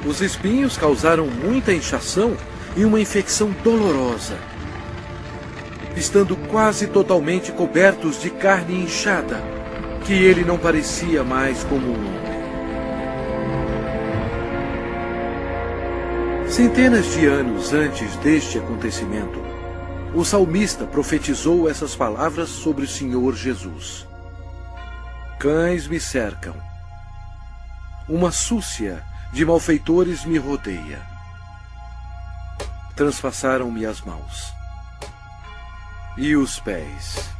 Os espinhos causaram muita inchação e uma infecção dolorosa, estando quase totalmente cobertos de carne inchada, que ele não parecia mais como um homem. Centenas de anos antes deste acontecimento, o salmista profetizou essas palavras sobre o Senhor Jesus. Cães me cercam. Uma súcia de malfeitores me rodeia. Transpassaram-me as mãos e os pés.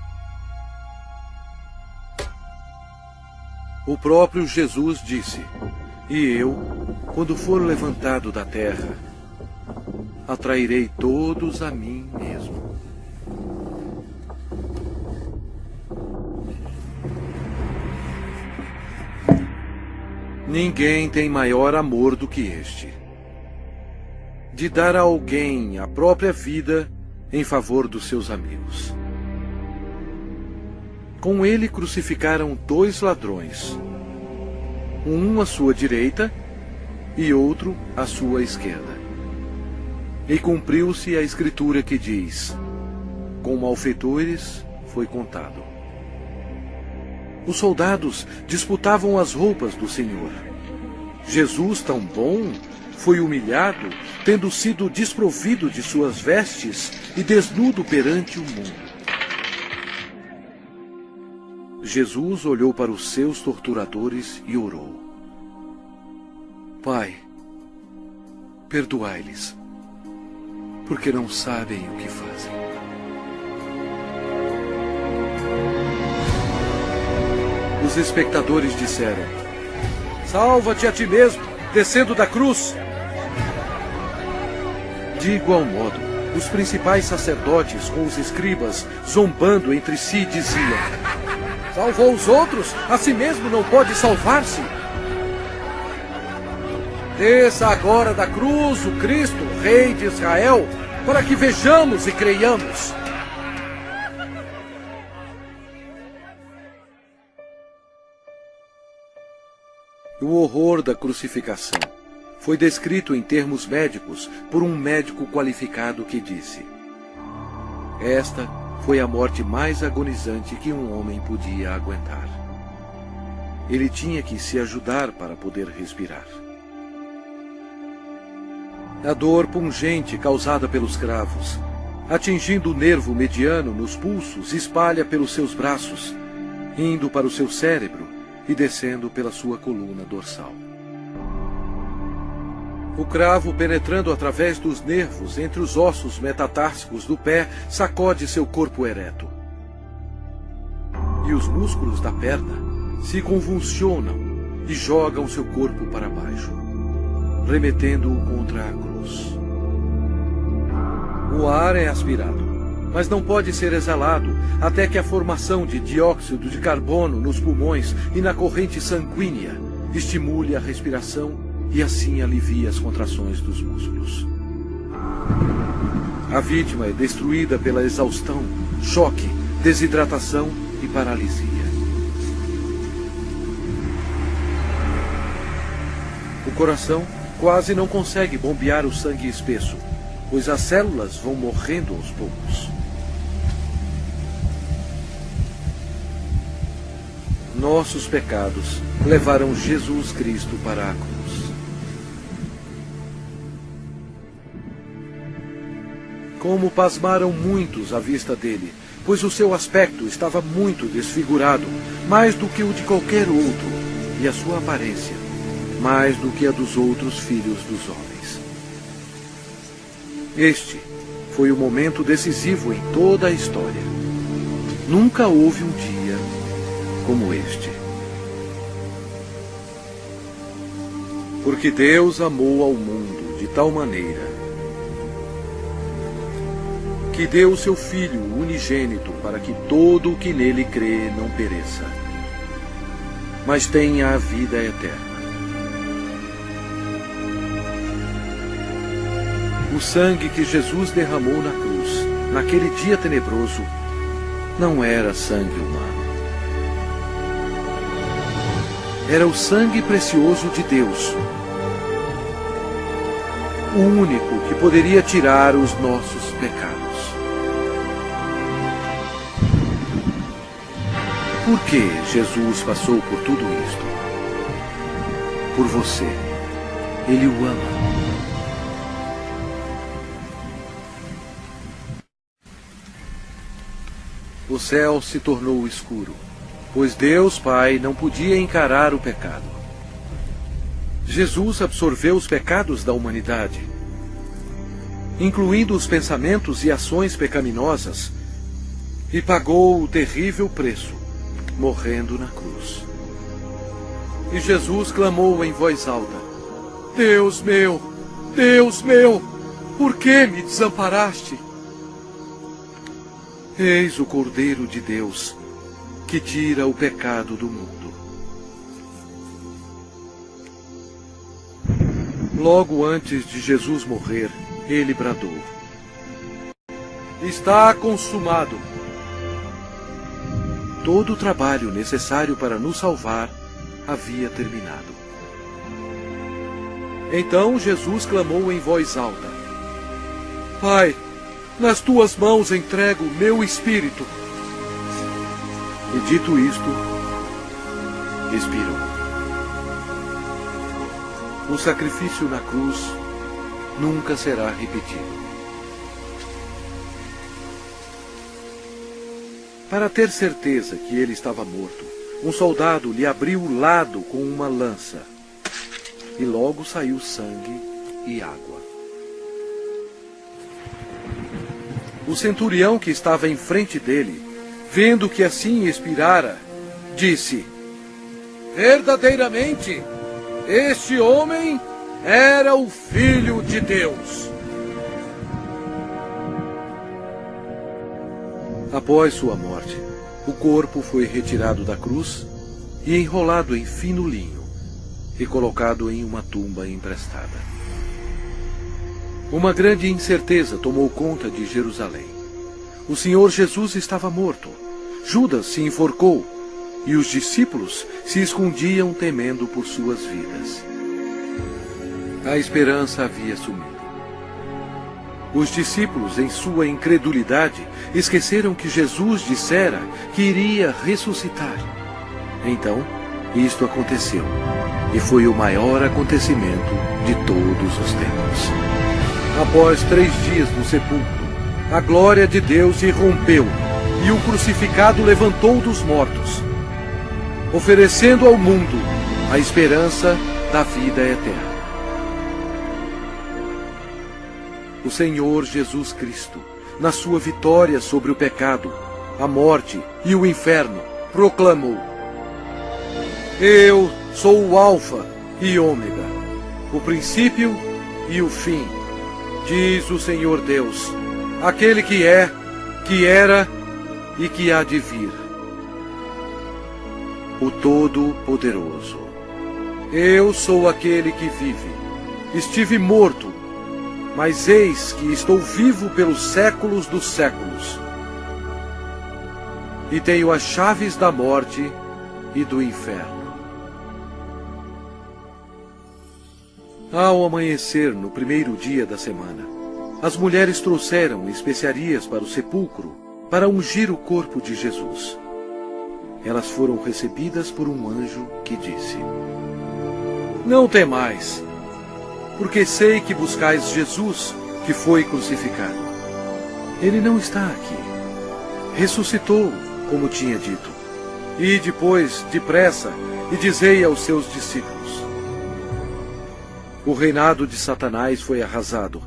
O próprio Jesus disse: e eu, quando for levantado da terra, atrairei todos a mim mesmo. Ninguém tem maior amor do que este, de dar a alguém a própria vida em favor dos seus amigos. Com ele crucificaram 2 ladrões, um à sua direita e outro à sua esquerda. E cumpriu-se a escritura que diz: com malfeitores foi contado. Os soldados disputavam as roupas do Senhor. Jesus, tão bom, foi humilhado, tendo sido desprovido de suas vestes e desnudo perante o mundo. Jesus olhou para os seus torturadores e orou: Pai, perdoai-lhes, porque não sabem o que fazem. Os espectadores disseram: salva-te a ti mesmo, descendo da cruz. De igual modo, os principais sacerdotes com os escribas, zombando entre si, diziam: salvou os outros, a si mesmo não pode salvar-se. Desça agora da cruz o Cristo, Rei de Israel, para que vejamos e creiamos. O horror da crucificação foi descrito em termos médicos por um médico qualificado que disse: esta foi a morte mais agonizante que um homem podia aguentar. Ele tinha que se ajudar para poder respirar. A dor pungente causada pelos cravos, atingindo o nervo mediano nos pulsos, espalha pelos seus braços, indo para o seu cérebro e descendo pela sua coluna dorsal. O cravo, penetrando através dos nervos entre os ossos metatársicos do pé, sacode seu corpo ereto. E os músculos da perna se convulsionam e jogam seu corpo para baixo, remetendo-o contra a cruz. O ar é aspirado, mas não pode ser exalado até que a formação de dióxido de carbono nos pulmões e na corrente sanguínea estimule a respiração e assim alivie as contrações dos músculos. A vítima é destruída pela exaustão, choque, desidratação e paralisia. O coração quase não consegue bombear o sangue espesso, pois as células vão morrendo aos poucos. Nossos pecados levaram Jesus Cristo para a cruz. Como pasmaram muitos à vista dele, pois o seu aspecto estava muito desfigurado, mais do que o de qualquer outro, e a sua aparência, mais do que a dos outros filhos dos homens. Este foi o momento decisivo em toda a história. Nunca houve um dia como este. Porque Deus amou ao mundo de tal maneira que deu o seu Filho unigênito para que todo o que nele crê não pereça, mas tenha a vida eterna. O sangue que Jesus derramou na cruz, naquele dia tenebroso, não era sangue humano. Era o sangue precioso de Deus, o único que poderia tirar os nossos pecados. Por que Jesus passou por tudo isto? Por você. Ele o ama. o céu se tornou escuro, pois Deus Pai não podia encarar o pecado. Jesus absorveu os pecados da humanidade, incluindo os pensamentos e ações pecaminosas, e pagou o terrível preço, morrendo na cruz. E Jesus clamou em voz alta: Deus meu, por que me desamparaste? Eis o Cordeiro de Deus, que tira o pecado do mundo. Logo antes de Jesus morrer, ele bradou: Está consumado. Todo o trabalho necessário para nos salvar havia terminado. Então Jesus clamou em voz alta: Pai, nas tuas mãos entrego meu espírito. E dito isto, expirou. O sacrifício na cruz nunca será repetido. Para ter certeza que ele estava morto, um soldado lhe abriu o lado com uma lança, e logo saiu sangue e água. O centurião que estava em frente dele, vendo que assim expirara, disse: Verdadeiramente, este homem era o Filho de Deus. Após sua morte, o corpo foi retirado da cruz e enrolado em fino linho e colocado em uma tumba emprestada. Uma grande incerteza tomou conta de Jerusalém. O Senhor Jesus estava morto, Judas se enforcou e os discípulos se escondiam temendo por suas vidas. A esperança havia sumido. Os discípulos, em sua incredulidade, esqueceram que Jesus dissera que iria ressuscitar. Então, isto aconteceu, e foi o maior acontecimento de todos os tempos. Após 3 dias no sepulcro, a glória de Deus irrompeu, e o crucificado levantou dos mortos, oferecendo ao mundo a esperança da vida eterna. O Senhor Jesus Cristo, na sua vitória sobre o pecado, a morte e o inferno, proclamou: Eu sou o Alfa e Ômega, o princípio e o fim, diz o Senhor Deus, aquele que é, que era e que há de vir, o Todo-Poderoso. Eu sou aquele que vive. Estive morto, mas eis que estou vivo pelos séculos dos séculos. E tenho as chaves da morte e do inferno. Ao amanhecer, no primeiro dia da semana, as mulheres trouxeram especiarias para o sepulcro para ungir o corpo de Jesus. Elas foram recebidas por um anjo que disse: Não temais, porque sei que buscais Jesus, que foi crucificado. Ele não está aqui. Ressuscitou, como tinha dito. E depois, depressa, e dizei aos seus discípulos: O reinado de Satanás foi arrasado.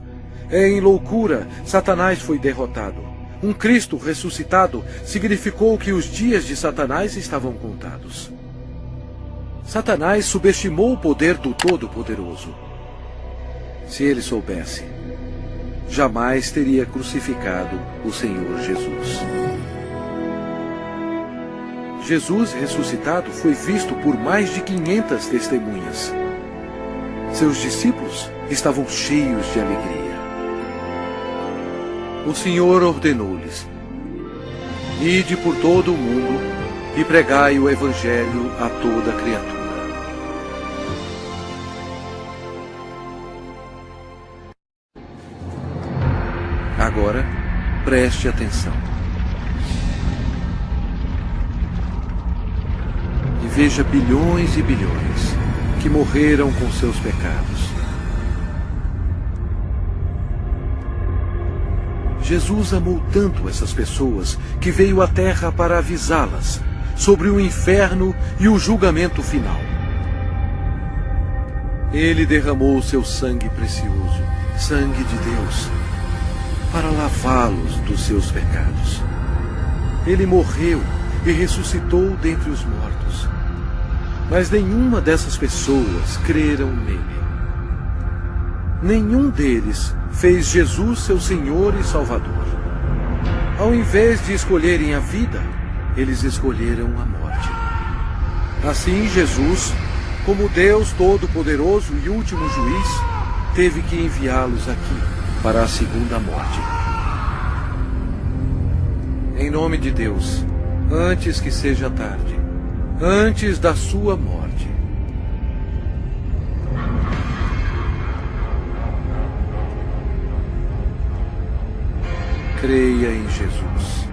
Em loucura, Satanás foi derrotado. Um Cristo ressuscitado significou que os dias de Satanás estavam contados. Satanás subestimou o poder do Todo-Poderoso. Se ele soubesse, jamais teria crucificado o Senhor Jesus. Jesus ressuscitado foi visto por mais de 500 testemunhas. Seus discípulos estavam cheios de alegria. O Senhor ordenou-lhes: Ide por todo o mundo e pregai o Evangelho a toda criatura. Agora, preste atenção. E veja bilhões e bilhões que morreram com seus pecados. Jesus amou tanto essas pessoas que veio à Terra para avisá-las sobre o inferno e o julgamento final. Ele derramou seu sangue precioso, sangue de Deus, para lavá-los dos seus pecados. Ele morreu e ressuscitou dentre os mortos. Mas nenhuma dessas pessoas creram nele. Nenhum deles fez Jesus seu Senhor e Salvador. Ao invés de escolherem a vida, eles escolheram a morte. Assim, Jesus, como Deus Todo-Poderoso e último juiz, teve que enviá-los aqui para a segunda morte. Em nome de Deus, antes que seja tarde, antes da sua morte, creia em Jesus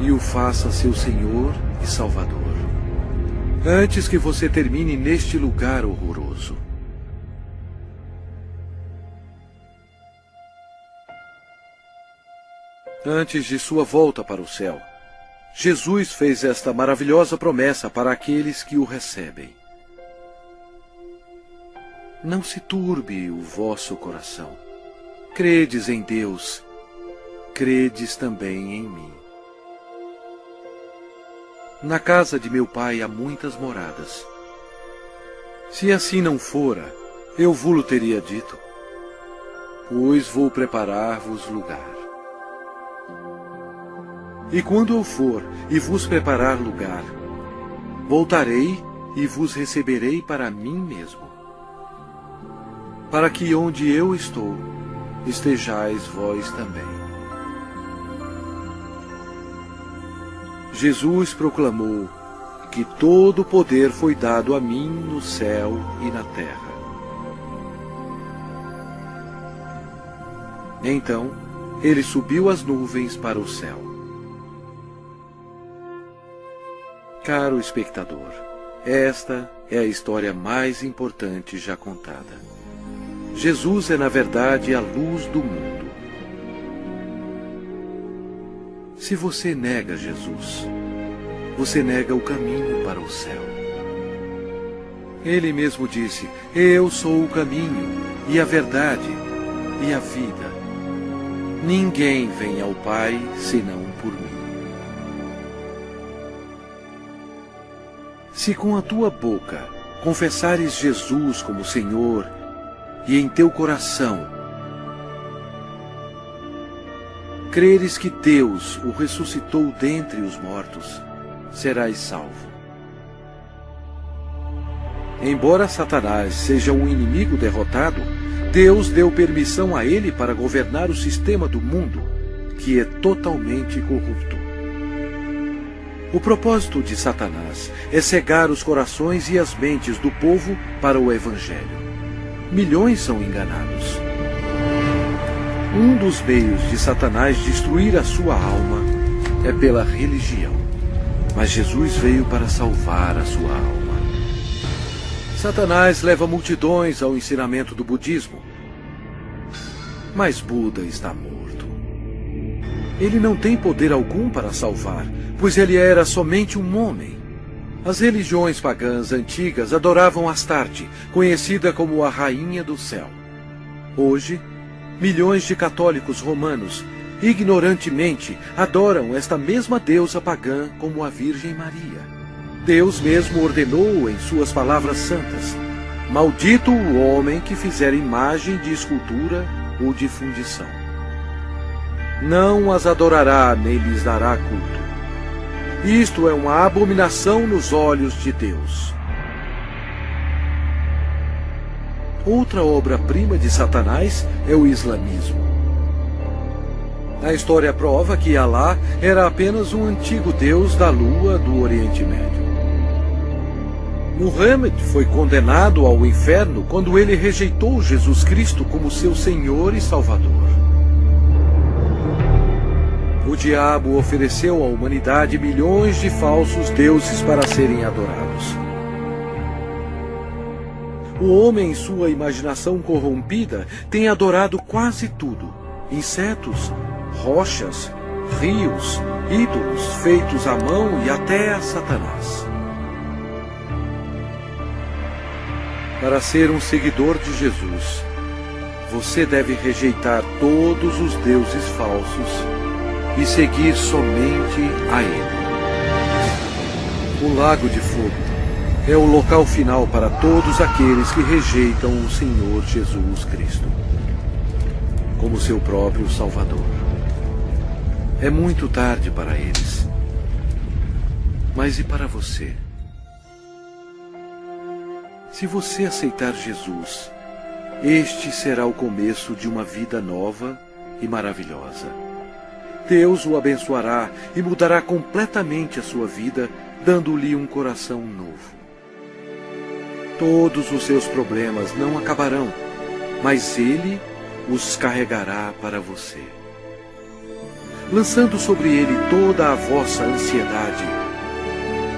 e o faça seu Senhor e Salvador, antes que você termine neste lugar horroroso. Antes de sua volta para o céu, Jesus fez esta maravilhosa promessa para aqueles que o recebem. Não se turbe o vosso coração. Credes em Deus, credes também em mim. Na casa de meu Pai há muitas moradas. Se assim não fora, eu vou-lo teria dito, pois vou preparar-vos lugar. E quando eu for e vos preparar lugar, voltarei e vos receberei para mim mesmo, para que onde eu estou, estejais vós também. Jesus proclamou que todo o poder foi dado a mim no céu e na terra. Então, ele subiu as nuvens para o céu. Caro espectador, esta é a história mais importante já contada. Jesus é, na verdade, a luz do mundo. Se você nega Jesus, você nega o caminho para o céu. Ele mesmo disse: eu sou o caminho, e a verdade, e a vida. Ninguém vem ao Pai senão por mim. Se com a tua boca confessares Jesus como Senhor e em teu coração creres que Deus o ressuscitou dentre os mortos, serás salvo. Embora Satanás seja um inimigo derrotado, Deus deu permissão a ele para governar o sistema do mundo, que é totalmente corrupto. O propósito de Satanás é cegar os corações e as mentes do povo para o Evangelho. Milhões são enganados. Um dos meios de Satanás destruir a sua alma é pela religião. Mas Jesus veio para salvar a sua alma. Satanás leva multidões ao ensinamento do budismo. Mas Buda está morto. Ele não tem poder algum para salvar, pois ele era somente um homem. As religiões pagãs antigas adoravam Astarte, conhecida como a Rainha do Céu. Hoje, milhões de católicos romanos, ignorantemente, adoram esta mesma deusa pagã como a Virgem Maria. Deus mesmo ordenou em suas palavras santas: maldito o homem que fizer imagem de escultura ou de fundição. Não as adorará nem lhes dará culto. Isto é uma abominação nos olhos de Deus. Outra obra-prima de Satanás é o islamismo. A história prova que Alá era apenas um antigo deus da lua do Oriente Médio. Muhammad foi condenado ao inferno quando ele rejeitou Jesus Cristo como seu Senhor e Salvador. O diabo ofereceu à humanidade milhões de falsos deuses para serem adorados. O homem, em sua imaginação corrompida, tem adorado quase tudo: insetos, rochas, rios, ídolos feitos à mão e até a Satanás. Para ser um seguidor de Jesus, você deve rejeitar todos os deuses falsos e seguir somente a Ele. O Lago de Fogo é o local final para todos aqueles que rejeitam o Senhor Jesus Cristo como seu próprio Salvador. É muito tarde para eles. Mas e para você? Se você aceitar Jesus, este será o começo de uma vida nova e maravilhosa. Deus o abençoará e mudará completamente a sua vida, dando-lhe um coração novo. Todos os seus problemas não acabarão, mas Ele os carregará para você, lançando sobre Ele toda a vossa ansiedade,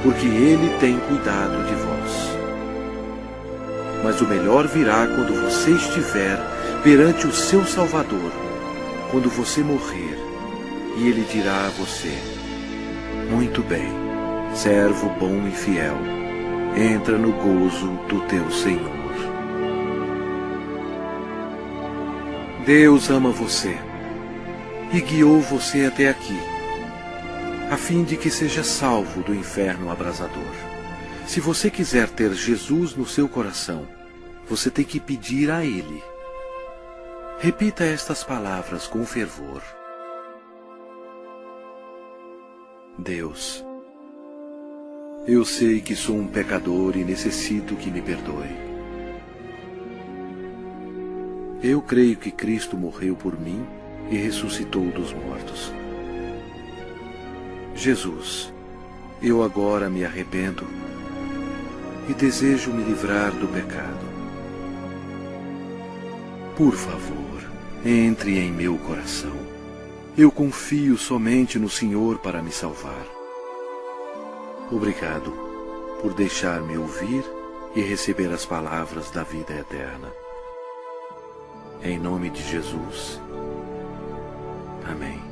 porque Ele tem cuidado de vós. Mas o melhor virá quando você estiver perante o seu Salvador, quando você morrer, e Ele dirá a você: muito bem, servo bom e fiel, entra no gozo do teu Senhor. Deus ama você e guiou você até aqui, a fim de que seja salvo do inferno abrasador. Se você quiser ter Jesus no seu coração, você tem que pedir a Ele. Repita estas palavras com fervor. Deus, eu sei que sou um pecador e necessito que me perdoe. Eu creio que Cristo morreu por mim e ressuscitou dos mortos. Jesus, eu agora me arrependo e desejo me livrar do pecado. Por favor, entre em meu coração. Eu confio somente no Senhor para me salvar. Obrigado por deixar-me ouvir e receber as palavras da vida eterna. Em nome de Jesus. Amém.